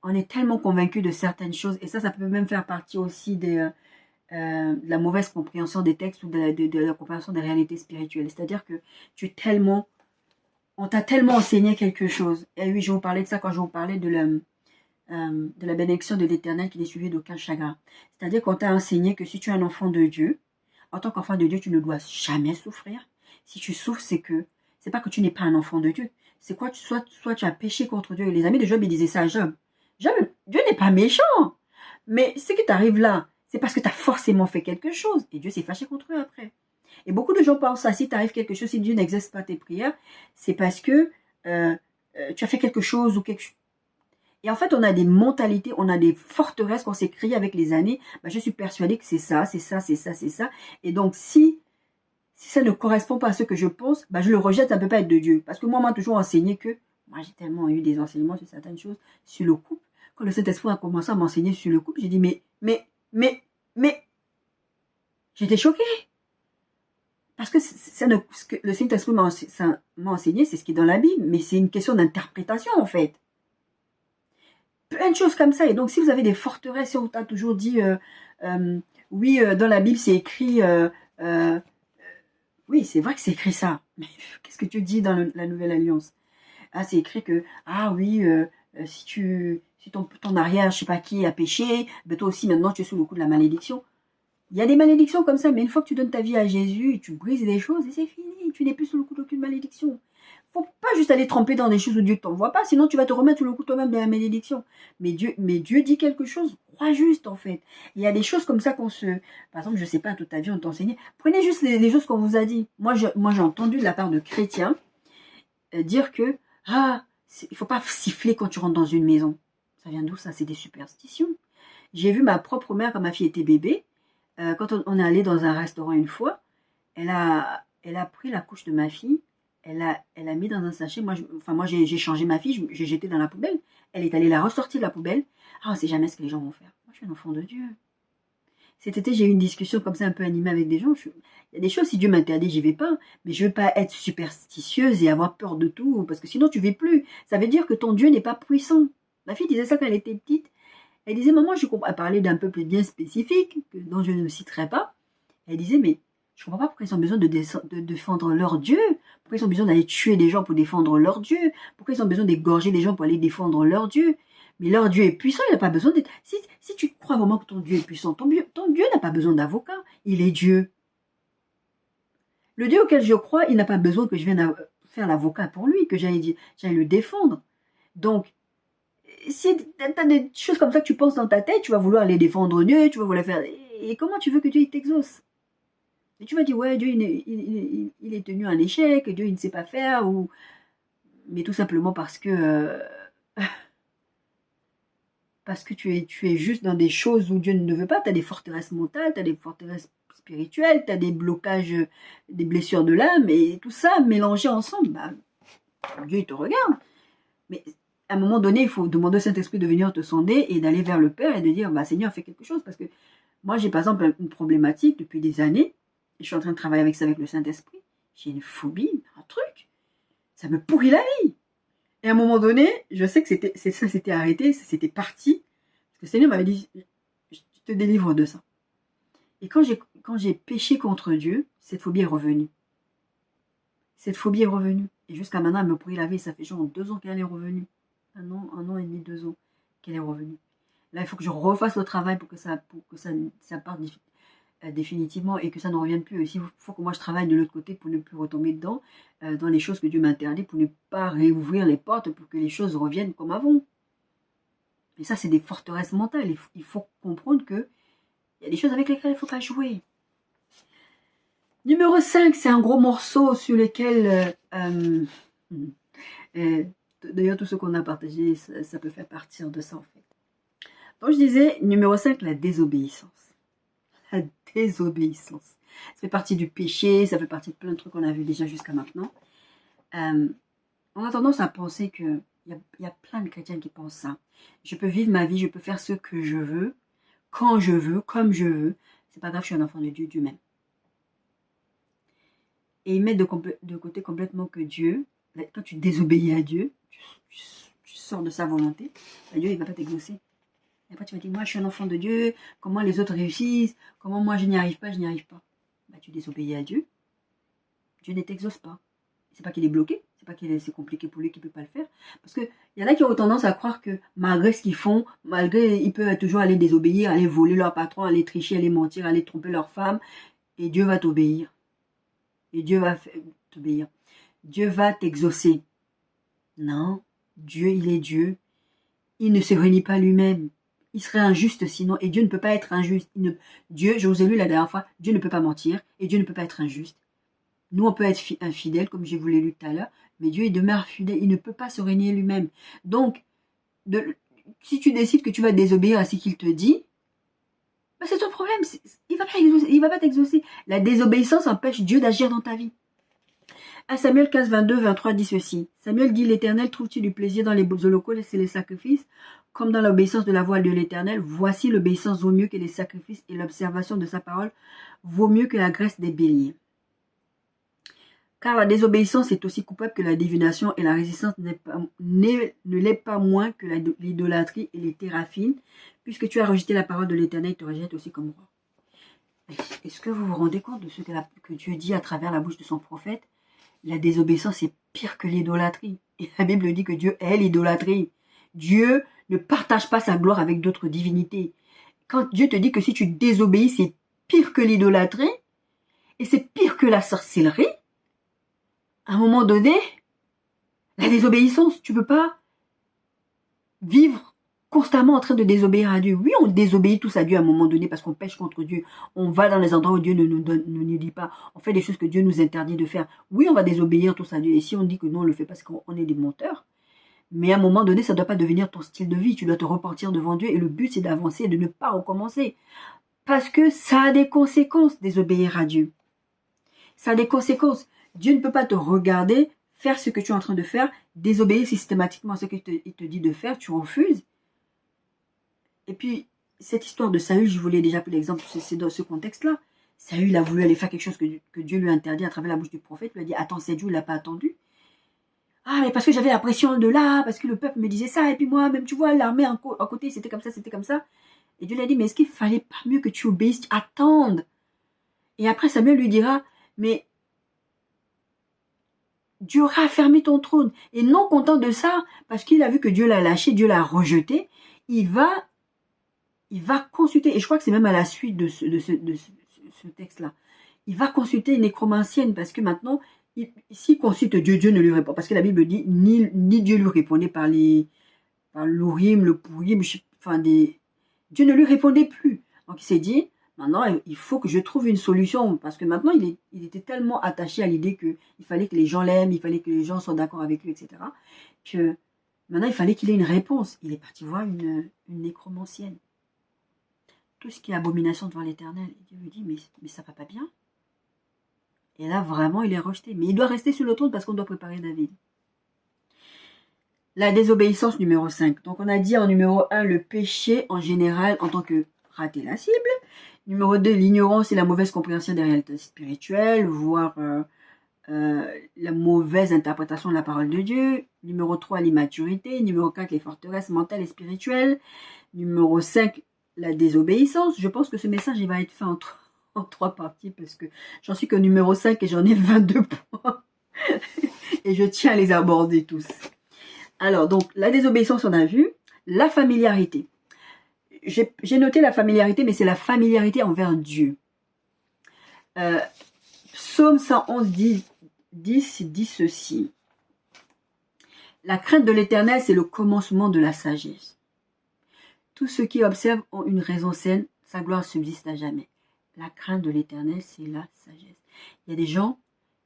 on est tellement convaincu de certaines choses, et ça peut même faire partie aussi de la mauvaise compréhension des textes ou de la compréhension des réalités spirituelles. C'est-à-dire que on t'a tellement enseigné quelque chose. Et oui, je vous parlais de ça quand je vous parlais de la bénédiction de l'Éternel qui n'est suivie d'aucun chagrin. C'est-à-dire qu'on t'a enseigné que si tu es un enfant de Dieu, en tant qu'enfant de Dieu, tu ne dois jamais souffrir. Si tu souffres, c'est pas que tu n'es pas un enfant de Dieu. C'est quoi? Soit tu as péché contre Dieu. Et les amis de Job, ils disaient ça à Job. Job, Dieu n'est pas méchant. Mais ce qui t'arrive là, c'est parce que tu as forcément fait quelque chose. Et Dieu s'est fâché contre eux après. Et beaucoup de gens pensent ça. Si t'arrive quelque chose, si Dieu n'exerce pas tes prières, c'est parce que tu as fait quelque chose ou quelque chose. Et en fait, on a des mentalités, on a des forteresses qu'on s'est créées avec les années. Ben, je suis persuadée que c'est ça, c'est ça, c'est ça, c'est ça. Et donc, si ça ne correspond pas à ce que je pense, ben, je le rejette, ça ne peut pas être de Dieu. Parce que moi, on m'a toujours enseigné que, moi, j'ai tellement eu des enseignements sur certaines choses, sur le couple. Quand le Saint-Esprit a commencé à m'enseigner sur le couple, j'ai dit, mais, j'étais choquée. Parce que ce que le Saint-Esprit m'a enseigné, c'est ce qui est dans la Bible, mais c'est une question d'interprétation, en fait. Plein de choses comme ça. Et donc, si vous avez des forteresses, si on t'a toujours dit, oui, dans la Bible, c'est écrit, oui, c'est vrai que c'est écrit ça. Mais qu'est-ce que tu dis dans la Nouvelle Alliance? Ah, c'est écrit que, ah oui, si ton arrière, je sais pas qui, a péché, ben toi aussi, maintenant, tu es sous le coup de la malédiction. Il y a des malédictions comme ça, mais une fois que tu donnes ta vie à Jésus, tu brises des choses et c'est fini. Tu n'es plus sous le coup d'aucune malédiction. Faut pas juste aller tremper dans des choses où Dieu ne t'envoie pas, sinon tu vas te remettre sous le coup toi-même de la malédiction. Mais Dieu dit quelque chose, crois juste en fait. Il y a des choses comme ça par exemple, je sais pas, toute ta vie on t'enseignait. Prenez juste les choses qu'on vous a dit. Moi j'ai entendu de la part de chrétiens dire que, il faut pas siffler quand tu rentres dans une maison. Ça vient d'où ça? C'est des superstitions. J'ai vu ma propre mère quand ma fille était bébé. Quand on est allé dans un restaurant une fois, elle a pris la couche de ma fille, elle a mis dans un sachet. Moi, j'ai changé ma fille, j'ai jeté dans la poubelle. Elle est allée la ressortir de la poubelle. Ah, on ne sait jamais ce que les gens vont faire. Moi, je suis un enfant de Dieu. Cet été, j'ai eu une discussion comme ça un peu animée avec des gens. Il y a des choses, si Dieu m'interdit, j'y vais pas. Mais je veux pas être superstitieuse et avoir peur de tout, parce que sinon tu ne vis plus. Ça veut dire que ton Dieu n'est pas puissant. Ma fille disait ça quand elle était petite. Elle disait, maman, je comprends. Elle parlait d'un peuple bien spécifique, dont je ne citerai pas. Elle disait, mais je ne comprends pas pourquoi ils ont besoin de défendre leur Dieu. Pourquoi ils ont besoin d'aller tuer des gens pour défendre leur Dieu. Pourquoi ils ont besoin d'égorger des gens pour aller défendre leur Dieu. Mais leur Dieu est puissant, il n'a pas besoin d'être... Si tu crois vraiment que ton Dieu est puissant, ton Dieu n'a pas besoin d'avocat. Il est Dieu. Le Dieu auquel je crois, il n'a pas besoin que je vienne faire l'avocat pour lui, que j'aille le défendre. Donc, si tu as des choses comme ça que tu penses dans ta tête, tu vas vouloir les défendre Dieu, tu vas vouloir faire... Et comment tu veux que Dieu t'exauce? Et tu vas dire, ouais, Dieu, il est tenu à un échec, Dieu, il ne sait pas faire, ou... Mais tout simplement parce que tu es juste dans des choses où Dieu ne veut pas. Tu as des forteresses mentales, tu as des forteresses spirituelles, tu as des blocages, des blessures de l'âme, et tout ça mélangé ensemble, bah, Dieu, il te regarde. Mais à un moment donné, il faut demander au Saint-Esprit de venir te sonder et d'aller vers le Père et de dire, bah, Seigneur, fais quelque chose. Parce que moi, j'ai par exemple une problématique depuis des années, et je suis en train de travailler avec ça avec le Saint-Esprit. J'ai une phobie, un truc. Ça me pourrit la vie. Et à un moment donné, je sais que ça s'était arrêté, ça s'était parti. Parce que le Seigneur m'avait dit, je te délivre de ça. Et quand j'ai péché contre Dieu, cette phobie est revenue. Cette phobie est revenue. Et jusqu'à maintenant, elle me pourrit la vie. Ça fait genre 2 ans qu'elle est revenue. Un an et demi, 2 ans qu'elle est revenue. Là, il faut que je refasse le travail pour que ça parte définitivement et que ça ne revienne plus. Aussi, il faut que moi je travaille de l'autre côté pour ne plus retomber dedans, dans les choses que Dieu m'interdit, pour ne pas réouvrir les portes, pour que les choses reviennent comme avant. Et ça, c'est des forteresses mentales. Il faut comprendre qu'il y a des choses avec lesquelles il ne faut pas jouer. Numéro 5, c'est un gros morceau sur lequel... d'ailleurs, tout ce qu'on a partagé, ça peut faire partir de ça, en fait. Donc, je disais, numéro 5, la désobéissance. La désobéissance. Ça fait partie du péché, ça fait partie de plein de trucs qu'on a vu déjà jusqu'à maintenant. On a tendance à penser qu'il y a plein de chrétiens qui pensent ça. Je peux vivre ma vie, je peux faire ce que je veux, quand je veux, comme je veux. C'est pas grave, je suis un enfant de Dieu, Dieu m'aime. Et ils mettent de côté complètement que Dieu, quand tu désobéis à Dieu, tu sors de sa volonté, Dieu, il ne va pas t'exaucer. Et après, tu vas dire, moi, je suis un enfant de Dieu, comment les autres réussissent, comment moi, je n'y arrive pas. Bah, tu désobéis à Dieu, Dieu ne t'exauce pas. C'est pas qu'il est bloqué, c'est pas que c'est compliqué pour lui qu'il ne peut pas le faire. Parce qu'il y en a qui ont tendance à croire que malgré ce qu'ils font, malgré, ils peuvent toujours aller désobéir, aller voler leur patron, aller tricher, aller mentir, aller tromper leur femme, et Dieu va t'obéir. Et Dieu va t'obéir. Dieu va t'exaucer. Non, Dieu, il est Dieu. Il ne se réunit pas lui-même. Il serait injuste sinon. Et Dieu ne peut pas être injuste. Dieu, je vous ai lu la dernière fois, Dieu ne peut pas mentir. Et Dieu ne peut pas être injuste. Nous, on peut être infidèle, comme je vous l'ai lu tout à l'heure. Mais Dieu, il demeure fidèle. Il ne peut pas se régner lui-même. Donc, si tu décides que tu vas désobéir à ce qu'il te dit, ben c'est ton problème. Il va pas t'exaucer. La désobéissance empêche Dieu d'agir dans ta vie. À Samuel 15, 22, 23 dit ceci. Samuel dit, l'Éternel trouve-t-il du plaisir dans les holocaustes et les sacrifices, comme dans l'obéissance de la voix de l'Éternel? Voici, l'obéissance vaut mieux que les sacrifices et l'observation de sa parole vaut mieux que la graisse des béliers. Car la désobéissance est aussi coupable que la divination et la résistance ne l'est pas moins que l'idolâtrie et les téraphines. Puisque tu as rejeté la parole de l'Éternel, il te rejette aussi comme roi. Est-ce que vous vous rendez compte de ce que Dieu dit à travers la bouche de son prophète? La désobéissance est pire que l'idolâtrie. Et la Bible dit que Dieu est l'idolâtrie. Dieu ne partage pas sa gloire avec d'autres divinités. Quand Dieu te dit que si tu désobéis, c'est pire que l'idolâtrie, et c'est pire que la sorcellerie, à un moment donné, la désobéissance, tu ne peux pas vivre constamment en train de désobéir à Dieu. Oui, on désobéit tous à Dieu à un moment donné parce qu'on pêche contre Dieu. On va dans les endroits où Dieu ne nous dit pas. On fait des choses que Dieu nous interdit de faire. Oui, on va désobéir tous à Dieu. Et si on dit que non, on le fait parce qu'on est des menteurs. Mais à un moment donné, ça ne doit pas devenir ton style de vie. Tu dois te repentir devant Dieu. Et le but, c'est d'avancer et de ne pas recommencer. Parce que ça a des conséquences, désobéir à Dieu. Ça a des conséquences. Dieu ne peut pas te regarder, faire ce que tu es en train de faire, désobéir systématiquement à ce qu'il te dit de faire, tu refuses. Et puis, cette histoire de Saül, je vous l'ai déjà pris l'exemple, c'est dans ce contexte-là. Saül, il a voulu aller faire quelque chose que Dieu lui a interdit à travers la bouche du prophète. Il lui a dit, attends 7 jours, il n'a pas attendu. Ah, mais parce que j'avais la pression de là, parce que le peuple me disait ça, et puis moi, même, tu vois, l'armée à côté, c'était comme ça, c'était comme ça. Et Dieu lui a dit, mais est-ce qu'il fallait pas mieux que tu obéisses, attende. Et après, Samuel lui dira, mais Dieu aura fermé ton trône. Et non content de ça, parce qu'il a vu que Dieu l'a lâché, Dieu l'a rejeté, il va consulter, et je crois que c'est même à la suite de ce texte-là, il va consulter une nécromancienne, parce que maintenant, s'il consulte Dieu, Dieu ne lui répond. Parce que la Bible dit, ni Dieu lui répondait par l'Urim, le Pourim, enfin Dieu ne lui répondait plus. Donc il s'est dit, maintenant, il faut que je trouve une solution, parce que maintenant, il était tellement attaché à l'idée qu'il fallait que les gens l'aiment, il fallait que les gens soient d'accord avec lui, etc., que maintenant, il fallait qu'il ait une réponse. Il est parti voir une nécromancienne. Tout ce qui est abomination devant l'Éternel. Et Dieu lui dit, mais ça va pas bien. Et là, vraiment, il est rejeté. Mais il doit rester sur le trône parce qu'on doit préparer David. La désobéissance numéro 5. Donc, on a dit en numéro 1, le péché en général en tant que rater la cible. Numéro 2, l'ignorance et la mauvaise compréhension des réalités spirituelles, voire la mauvaise interprétation de la parole de Dieu. Numéro 3, l'immaturité. Numéro 4, les forteresses mentales et spirituelles. Numéro 5, la désobéissance. Je pense que ce message, il va être fait en 3 parties parce que j'en suis qu'au numéro 5 et j'en ai 22 points. Et je tiens à les aborder tous. Alors, donc, la désobéissance, on a vu. La familiarité. J'ai noté la familiarité, mais c'est la familiarité envers Dieu. Psaume 111 dit ceci. La crainte de l'Éternel, c'est le commencement de la sagesse. Tous ceux qui observent ont une raison saine, sa gloire subsiste à jamais. La crainte de l'Éternel, c'est la sagesse. Il y a des gens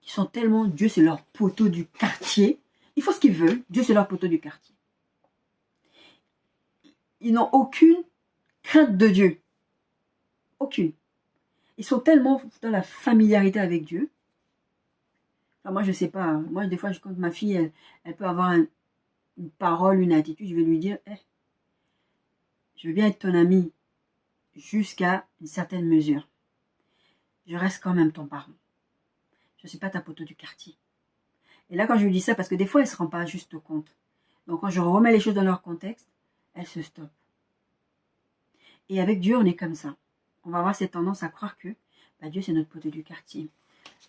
qui sont tellement, Dieu c'est leur poteau du quartier, ils font ce qu'ils veulent, Dieu c'est leur poteau du quartier. Ils n'ont aucune crainte de Dieu. Aucune. Ils sont tellement dans la familiarité avec Dieu. Enfin, moi, je sais pas. Moi, des fois, quand ma fille, elle peut avoir une parole, une attitude, je vais lui dire, je veux bien être ton ami jusqu'à une certaine mesure. Je reste quand même ton parent. Je ne suis pas ta poteau du quartier. Et là, quand je lui dis ça, parce que des fois, elle ne se rend pas juste compte. Donc, quand je remets les choses dans leur contexte, elle se stoppe. Et avec Dieu, on est comme ça. On va avoir cette tendance à croire que Dieu, c'est notre poteau du quartier.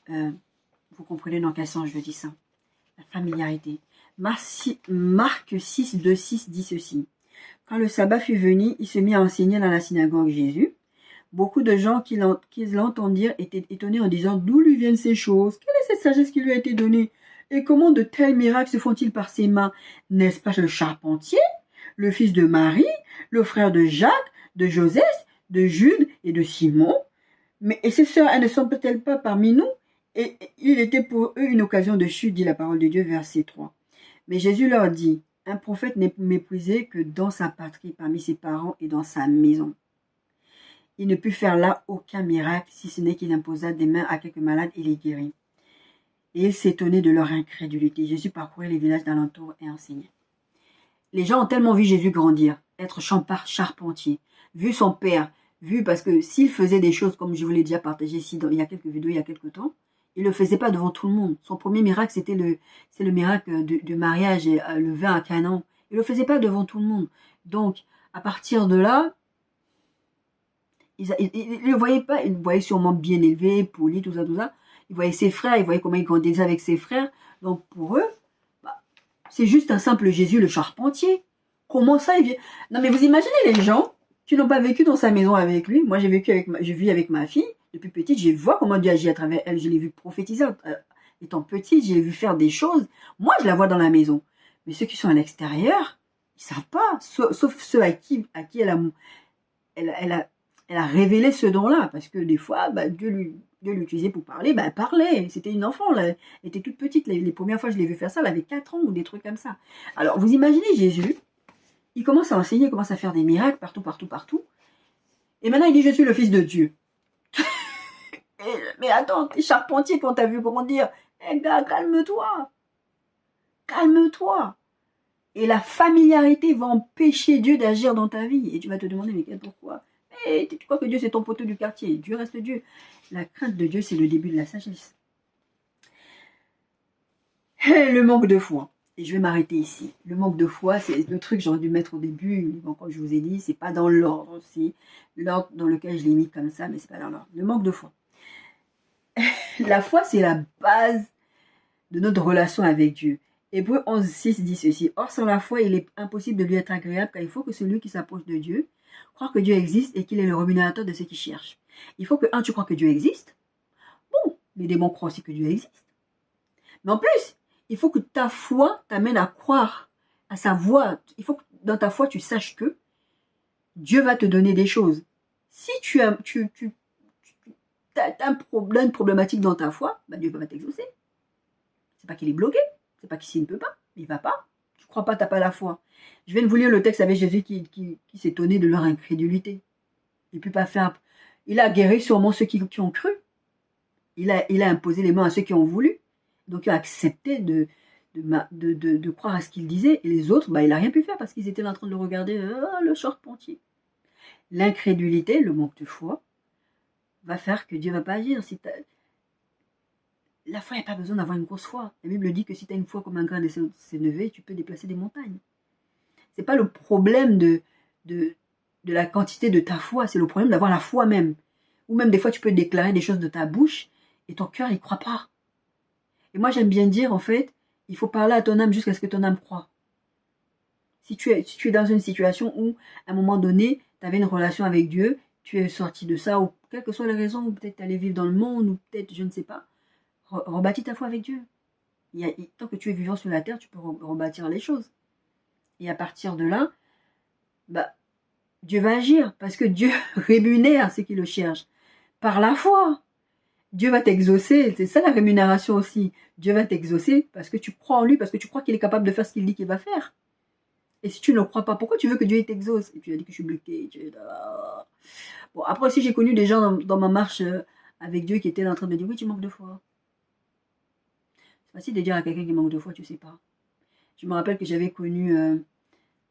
Vous comprenez dans quel sens je dis ça. La familiarité. Marc 6, 2, 6 dit ceci. Quand le sabbat fut venu, il se mit à enseigner dans la synagogue Jésus. Beaucoup de gens qui l'entendirent étaient étonnés en disant, d'où lui viennent ces choses? Quelle est cette sagesse qui lui a été donnée? Et comment de tels miracles se font-ils par ses mains? N'est-ce pas le charpentier, le fils de Marie, le frère de Jacques, de Joseph, de Jude et de Simon? Et ces sœurs, elles ne sont-elles pas parmi nous? Et il était pour eux une occasion de chute, dit la parole de Dieu, verset 3. Mais Jésus leur dit, un prophète n'est méprisé que dans sa patrie, parmi ses parents et dans sa maison. Il ne put faire là aucun miracle, si ce n'est qu'il imposa des mains à quelques malades et les guérit. Et il s'étonnait de leur incrédulité. Jésus parcourait les villages d'alentour et enseignait. Les gens ont tellement vu Jésus grandir, être charpentier, vu son père, vu parce que s'il faisait des choses, comme je vous l'ai déjà partagé ici, il y a quelques vidéos, il y a quelques temps, il ne le faisait pas devant tout le monde. Son premier miracle, c'est le miracle de mariage, et le vin à Canaan. Il ne le faisait pas devant tout le monde. Donc, à partir de là, il ne le voyait pas, il le voyait sûrement bien élevé, poli, tout ça, tout ça. Il voyait ses frères, il voyait comment il grandissait avec ses frères. Donc, pour eux, c'est juste un simple Jésus, le charpentier. Comment ça, il vient? Non, mais vous imaginez les gens qui n'ont pas vécu dans sa maison avec lui. Moi, je vis avec ma fille. Depuis petite, je vois comment Dieu agit à travers elle. Je l'ai vu prophétiser. Étant petite, je l'ai vu faire des choses. Moi, je la vois dans la maison. Mais ceux qui sont à l'extérieur, ils savent pas. Sauf ceux à qui elle a révélé ce don-là. Parce que des fois, Dieu l'utilisait pour parler. Elle parlait. C'était une enfant. Elle était toute petite. Les premières fois, je l'ai vu faire ça. Elle avait 4 ans ou des trucs comme ça. Alors, vous imaginez Jésus. Il commence à enseigner, il commence à faire des miracles partout, partout, partout. Et maintenant, il dit, je suis le fils de Dieu. Mais attends, t'es charpentier quand t'as vu grandir. Gars, calme-toi. Calme-toi. Et la familiarité va empêcher Dieu d'agir dans ta vie. Et tu vas te demander, mais pourquoi? Tu crois que Dieu, c'est ton poteau du quartier. Dieu reste Dieu. La crainte de Dieu, c'est le début de la sagesse. Le manque de foi. Et je vais m'arrêter ici. Le manque de foi, c'est le truc que j'aurais dû mettre au début. Bon, comme je vous ai dit, c'est pas dans l'ordre. C'est l'ordre dans lequel je l'ai mis comme ça, mais c'est pas dans l'ordre. Le manque de foi. La foi, c'est la base de notre relation avec Dieu. Hébreux 11:6 dit ceci. Or, sans la foi, il est impossible de lui être agréable, car il faut que celui qui s'approche de Dieu croit que Dieu existe et qu'il est le rémunérateur de ceux qui cherchent. Il faut que, tu crois que Dieu existe. Bon, les démons croient aussi que Dieu existe. Mais en plus, il faut que ta foi t'amène à croire à sa voix. Il faut que dans ta foi, tu saches que Dieu va te donner des choses. Si tu as, une problématique dans ta foi, bah Dieu va t'exaucer. C'est pas qu'il est bloqué, c'est pas qu'il ne peut pas, il va pas. Tu crois pas, t'as pas la foi. Je viens de vous lire le texte avec Jésus qui s'étonnait de leur incrédulité. Il peut pas faire. Il a guéri sûrement ceux qui ont cru. Il a imposé les mains à ceux qui ont voulu. Donc il a accepté de croire à ce qu'il disait. Et les autres, bah, il n'a rien pu faire parce qu'ils étaient là en train de le regarder, le charpentier. L'incrédulité, le manque de foi, va faire que Dieu ne va pas agir. Si la foi, il n'y a pas besoin d'avoir une grosse foi. La Bible dit que si tu as une foi comme un grain de sénévé, tu peux déplacer des montagnes. Ce n'est pas le problème de la quantité de ta foi, c'est le problème d'avoir la foi même. Ou même des fois, tu peux déclarer des choses de ta bouche et ton cœur, il ne croit pas. Et moi, j'aime bien dire, en fait, il faut parler à ton âme jusqu'à ce que ton âme croie. Si tu es dans une situation où, à un moment donné, tu avais une relation avec Dieu, tu es sorti de ça, ou quelle que soit la raison, ou peut-être tu allais vivre dans le monde, ou peut-être, je ne sais pas, rebâtis ta foi avec Dieu. Tant que tu es vivant sur la terre, tu peux rebâtir les choses. Et à partir de là, bah, Dieu va agir, parce que Dieu rémunère ceux qui le cherchent. Par la foi. Dieu va t'exaucer, c'est ça la rémunération aussi. Dieu va t'exaucer parce que tu crois en lui, parce que tu crois qu'il est capable de faire ce qu'il dit qu'il va faire. Et si tu ne le crois pas, pourquoi tu veux que Dieu t'exauce? Et tu as dit que je suis bloqué. Bon, après aussi, j'ai connu des gens dans ma marche avec Dieu qui étaient là en train de me dire, oui, tu manques de foi. C'est facile de dire à quelqu'un qui manque de foi, tu sais pas. Je me rappelle que j'avais connu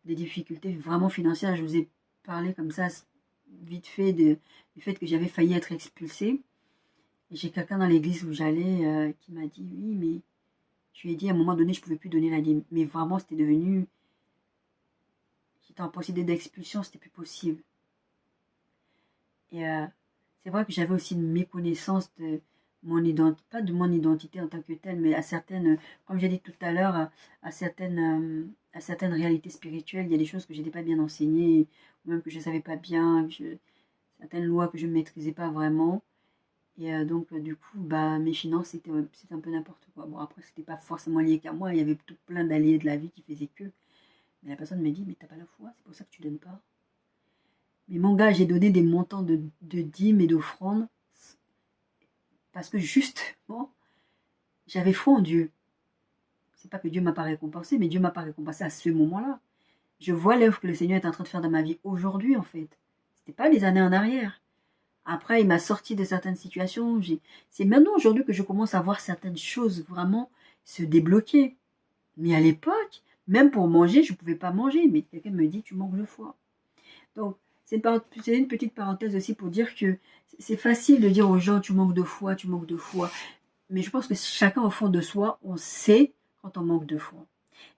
des difficultés vraiment financières. Je vous ai parlé comme ça, vite fait, du fait que j'avais failli être expulsée. Et j'ai quelqu'un dans l'église où j'allais qui m'a dit, oui, mais je lui ai dit à un moment donné, je ne pouvais plus donner la dîme. Mais vraiment, c'était devenu... J'étais en procédé d'expulsion, c'était plus possible. Et c'est vrai que j'avais aussi une méconnaissance de mon identité, pas de mon identité en tant que telle, mais à certaines, comme j'ai dit tout à l'heure, à certaines réalités spirituelles, il y a des choses que je n'étais pas bien enseignées, ou même que je ne savais pas bien, certaines lois que je ne maîtrisais pas vraiment. Et donc, du coup, bah, mes finances, c'était un peu n'importe quoi. Bon, après, c'était pas forcément lié qu'à moi. Il y avait tout plein d'alliés de la vie qui faisaient que. Mais la personne me dit, mais t'as pas la foi, c'est pour ça que tu donnes pas. Mais mon gars, j'ai donné des montants de dîmes et d'offrandes parce que justement, j'avais foi en Dieu. C'est pas que Dieu m'a pas récompensé, mais Dieu m'a pas récompensé à ce moment-là. Je vois l'œuvre que le Seigneur est en train de faire dans ma vie aujourd'hui, en fait. C'était pas des années en arrière. Après, il m'a sorti de certaines situations. C'est maintenant aujourd'hui que je commence à voir certaines choses vraiment se débloquer. Mais à l'époque, même pour manger, je ne pouvais pas manger. Mais quelqu'un me dit, tu manques de foi. Donc, c'est une petite parenthèse aussi pour dire que c'est facile de dire aux gens, tu manques de foi, tu manques de foi. Mais je pense que chacun au fond de soi, on sait quand on manque de foi.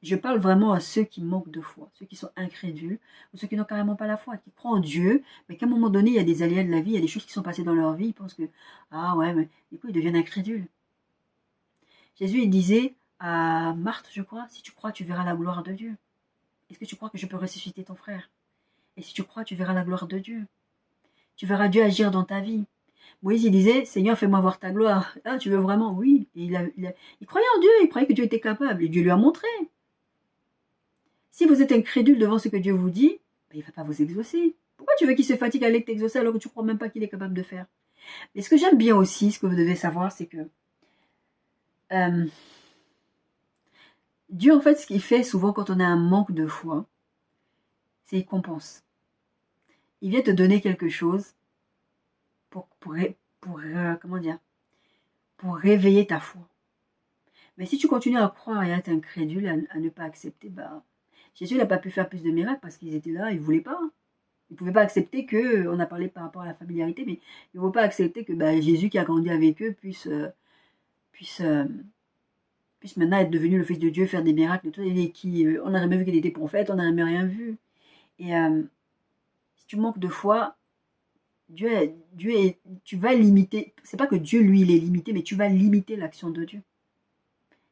Je parle vraiment à ceux qui manquent de foi, ceux qui sont incrédules, ou ceux qui n'ont carrément pas la foi, qui croient en Dieu, mais qu'à un moment donné, il y a des aléas de la vie, il y a des choses qui sont passées dans leur vie, ils pensent que, ah ouais, mais du coup, ils deviennent incrédules. Jésus, il disait à Marthe, je crois, si tu crois, tu verras la gloire de Dieu. Est-ce que tu crois que je peux ressusciter ton frère? Et si tu crois, tu verras la gloire de Dieu. Tu verras Dieu agir dans ta vie. Moïse, il disait, Seigneur, fais-moi voir ta gloire. Ah, tu veux vraiment? Oui. Et il croyait en Dieu, il croyait que Dieu était capable, et Dieu lui a montré. Si vous êtes incrédule devant ce que Dieu vous dit, ben, il ne va pas vous exaucer. Pourquoi tu veux qu'il se fatigue à aller t'exaucer alors que tu ne crois même pas qu'il est capable de faire? Mais ce que j'aime bien aussi, ce que vous devez savoir, c'est que Dieu, en fait, ce qu'il fait souvent quand on a un manque de foi, c'est qu'il compense. Il vient te donner quelque chose pour comment dire, pour réveiller ta foi. Mais si tu continues à croire et à être incrédule, à ne pas accepter, bah, Jésus n'a pas pu faire plus de miracles parce qu'ils étaient là, ils ne voulaient pas. Ils ne pouvaient pas accepter que, on a parlé par rapport à la familiarité, mais ils ne vont pas accepter que bah, Jésus qui a grandi avec eux puisse puisse maintenant être devenu le Fils de Dieu, faire des miracles, et tout, et qui, on n'a jamais vu qu'il était prophète, on n'a jamais rien vu. Et si tu manques de foi, tu vas limiter, c'est pas que Dieu, lui, il est limité, mais tu vas limiter l'action de Dieu.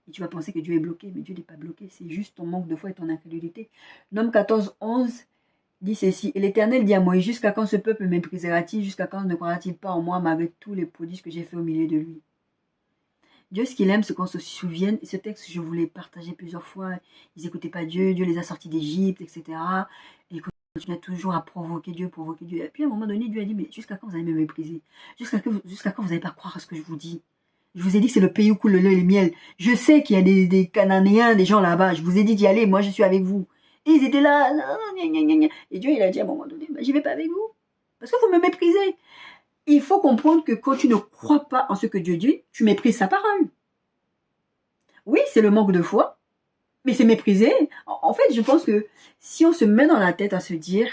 Et tu vas penser que Dieu est bloqué, mais Dieu n'est pas bloqué, c'est juste ton manque de foi et ton incrédulité. Nom 14, 11 dit ceci, et l'Éternel dit à Moïse, jusqu'à quand ce peuple méprisera-t-il, jusqu'à quand ne croira-t-il pas en moi, malgré tous les prodiges que j'ai fait au milieu de lui. Dieu, ce qu'il aime, c'est qu'on se souvienne, ce texte, je vous l'ai partagé plusieurs fois, ils n'écoutaient pas Dieu, Dieu les a sortis d'Égypte, etc. Et continuait toujours à provoquer Dieu. Et puis à un moment donné, Dieu a dit, mais jusqu'à quand vous allez me mépriser? Jusqu'à quand vous n'allez pas croire à ce que je vous dis? Je vous ai dit que c'est le pays où coule le lait et le miel. Je sais qu'il y a des Cananéens, des gens là-bas. Je vous ai dit d'y aller, moi je suis avec vous. Et ils étaient là. Et Dieu, il a dit à un moment donné, j'y vais pas avec vous. Parce que vous me méprisez. Il faut comprendre que quand tu ne crois pas en ce que Dieu dit, tu méprises sa parole. Oui, c'est le manque de foi, mais c'est mépriser. En fait, je pense que si on se met dans la tête à se dire,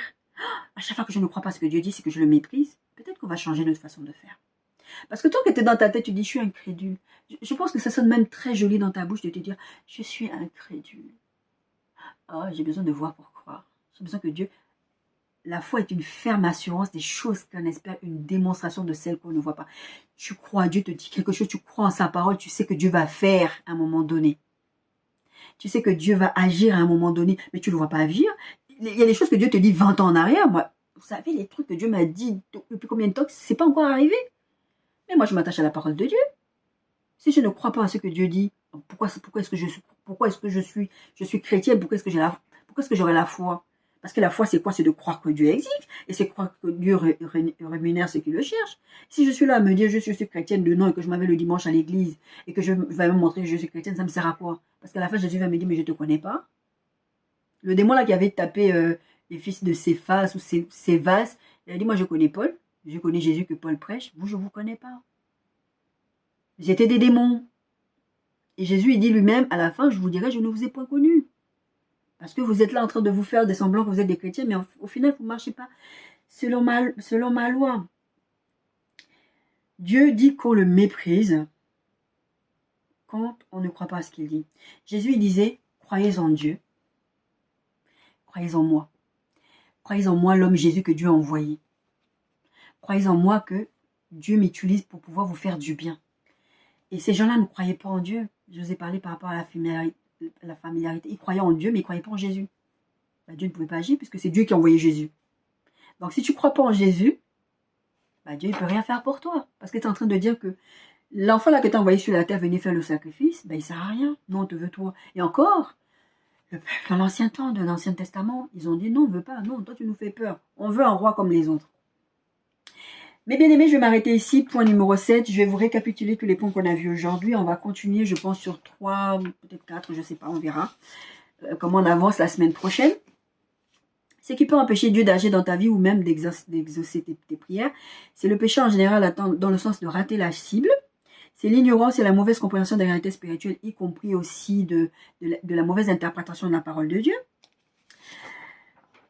à chaque fois que je ne crois pas ce que Dieu dit, c'est que je le méprise, peut-être qu'on va changer notre façon de faire. Parce que toi que tu es dans ta tête, tu dis, je suis incrédule. Je pense que ça sonne même très joli dans ta bouche de te dire, je suis incrédule. Ah, j'ai besoin de voir pour croire. J'ai besoin que Dieu... La foi est une ferme assurance des choses qu'on espère, une démonstration de celles qu'on ne voit pas. Tu crois, Dieu te dit quelque chose, tu crois en sa parole, tu sais que Dieu va faire à un moment donné. Tu sais que Dieu va agir à un moment donné, mais tu ne le vois pas agir. Il y a des choses que Dieu te dit 20 ans en arrière. Moi, vous savez, les trucs que Dieu m'a dit depuis combien de temps, c'est pas encore arrivé. Mais moi, je m'attache à la parole de Dieu. Si je ne crois pas à ce que Dieu dit, pourquoi est-ce que je suis chrétienne? Pourquoi est-ce que j'aurai la foi? Parce que la foi, c'est quoi? C'est de croire que Dieu existe et c'est croire que Dieu rémunère ceux qui le cherchent. Si je suis là à me dire je suis chrétienne de nom et que je m'en vais le dimanche à l'église et que je vais me montrer que je suis chrétienne, ça me sert à quoi? Parce qu'à la fin, Jésus va me dire mais je ne te connais pas. Le démon là qui avait tapé les fils de Céphas ou Cévas, il a dit moi je connais Paul, je connais Jésus que Paul prêche, vous je ne vous connais pas. Vous étiez des démons. Et Jésus il dit lui-même à la fin je vous dirai je ne vous ai point connu. Parce que vous êtes là en train de vous faire des semblants que vous êtes des chrétiens, mais au final, vous ne marchez pas selon ma loi. Dieu dit qu'on le méprise quand on ne croit pas à ce qu'il dit. Jésus, il disait, croyez en Dieu, croyez en moi. Croyez en moi, l'homme Jésus que Dieu a envoyé. Croyez en moi que Dieu m'utilise pour pouvoir vous faire du bien. Et ces gens-là ne croyaient pas en Dieu. Je vous ai parlé par rapport à la familiarité. Ils croyaient en Dieu, mais ils ne croyaient pas en Jésus. Bah, Dieu ne pouvait pas agir puisque c'est Dieu qui a envoyé Jésus. Donc si tu ne crois pas en Jésus, bah, Dieu ne peut rien faire pour toi. Parce que tu es en train de dire que l'enfant là que tu as envoyé sur la terre venir faire le sacrifice, bah, il ne sert à rien. Non, on te veut toi. Et encore, le peuple dans l'ancien temps, de l'Ancien Testament, ils ont dit non, on ne veut pas. Non, toi tu nous fais peur. On veut un roi comme les autres. Mais bien aimés, je vais m'arrêter ici. Point numéro 7. Je vais vous récapituler tous les points qu'on a vus aujourd'hui. On va continuer, je pense, sur 3, peut-être 4, je ne sais pas, on verra. Comment on avance la semaine prochaine. Ce qui peut empêcher Dieu d'agir dans ta vie ou même d'exaucer tes prières, c'est le péché en général dans le sens de rater la cible. C'est l'ignorance et la mauvaise compréhension des réalités spirituelles, y compris aussi de la mauvaise interprétation de la parole de Dieu.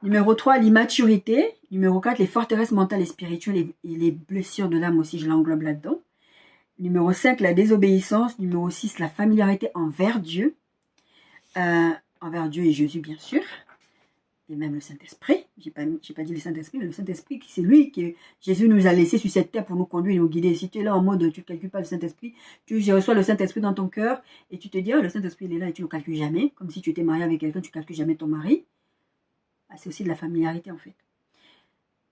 Numéro 3, l'immaturité. Numéro 4, les forteresses mentales et spirituelles et les blessures de l'âme aussi, je l'englobe là-dedans. Numéro 5, la désobéissance. Numéro 6, la familiarité envers Dieu. Envers Dieu et Jésus, bien sûr. Et même le Saint-Esprit. J'ai pas dit le Saint-Esprit, mais le Saint-Esprit, c'est lui que Jésus nous a laissé sur cette terre pour nous conduire et nous guider. Si tu es là en mode, tu ne calcules pas le Saint-Esprit, tu reçois le Saint-Esprit dans ton cœur et tu te dis, le Saint-Esprit, il est là et tu ne le calcules jamais. Comme si tu étais marié avec quelqu'un, tu ne calcules jamais ton mari. C'est aussi de la familiarité, en fait.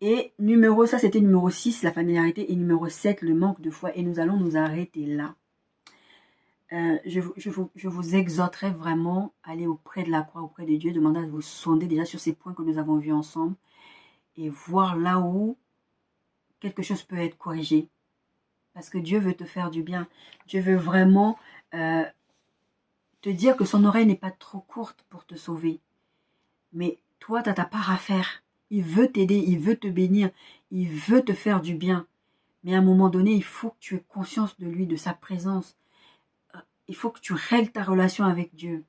Et ça c'était numéro 6, la familiarité. Et numéro 7, le manque de foi. Et nous allons nous arrêter là. Je vous exhorterai vraiment à aller auprès de la croix, auprès de Dieu, demander à vous sonder déjà sur ces points que nous avons vus ensemble et voir là où quelque chose peut être corrigé. Parce que Dieu veut te faire du bien. Dieu veut vraiment te dire que son oreille n'est pas trop courte pour te sauver. Mais toi, tu as ta part à faire. Il veut t'aider, il veut te bénir, il veut te faire du bien. Mais à un moment donné, il faut que tu aies conscience de lui, de sa présence. Il faut que tu règles ta relation avec Dieu.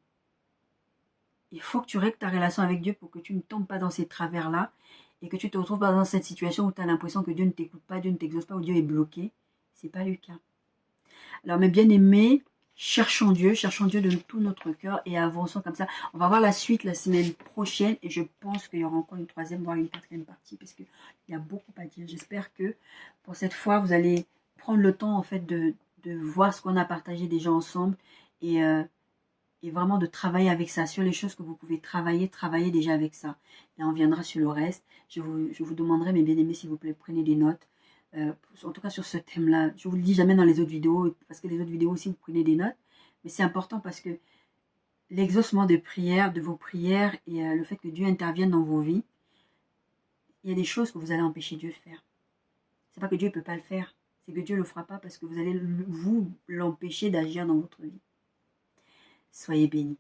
Il faut que tu règles ta relation avec Dieu pour que tu ne tombes pas dans ces travers-là et que tu te retrouves pas dans cette situation où tu as l'impression que Dieu ne t'écoute pas, Dieu ne t'exauce pas, où Dieu est bloqué. Ce n'est pas le cas. Alors mes bien-aimés, cherchons Dieu de tout notre cœur et avançons comme ça. On va voir la suite la semaine prochaine et je pense qu'il y aura encore une troisième, voire une quatrième partie parce qu'il y a beaucoup à dire. J'espère que pour cette fois, vous allez prendre le temps en fait de voir ce qu'on a partagé déjà ensemble et vraiment de travailler avec ça, sur les choses que vous pouvez travailler déjà avec ça. Et on viendra sur le reste. Je vous demanderai, mes bien-aimés, s'il vous plaît, prenez des notes. En tout cas sur ce thème-là, je vous le dis jamais dans les autres vidéos, parce que les autres vidéos aussi, vous prenez des notes. Mais c'est important parce que l'exaucement de prières, de vos prières et le fait que Dieu intervienne dans vos vies, il y a des choses que vous allez empêcher Dieu de faire. C'est pas que Dieu ne peut pas le faire, c'est que Dieu ne le fera pas parce que vous allez vous l'empêcher d'agir dans votre vie. Soyez bénis.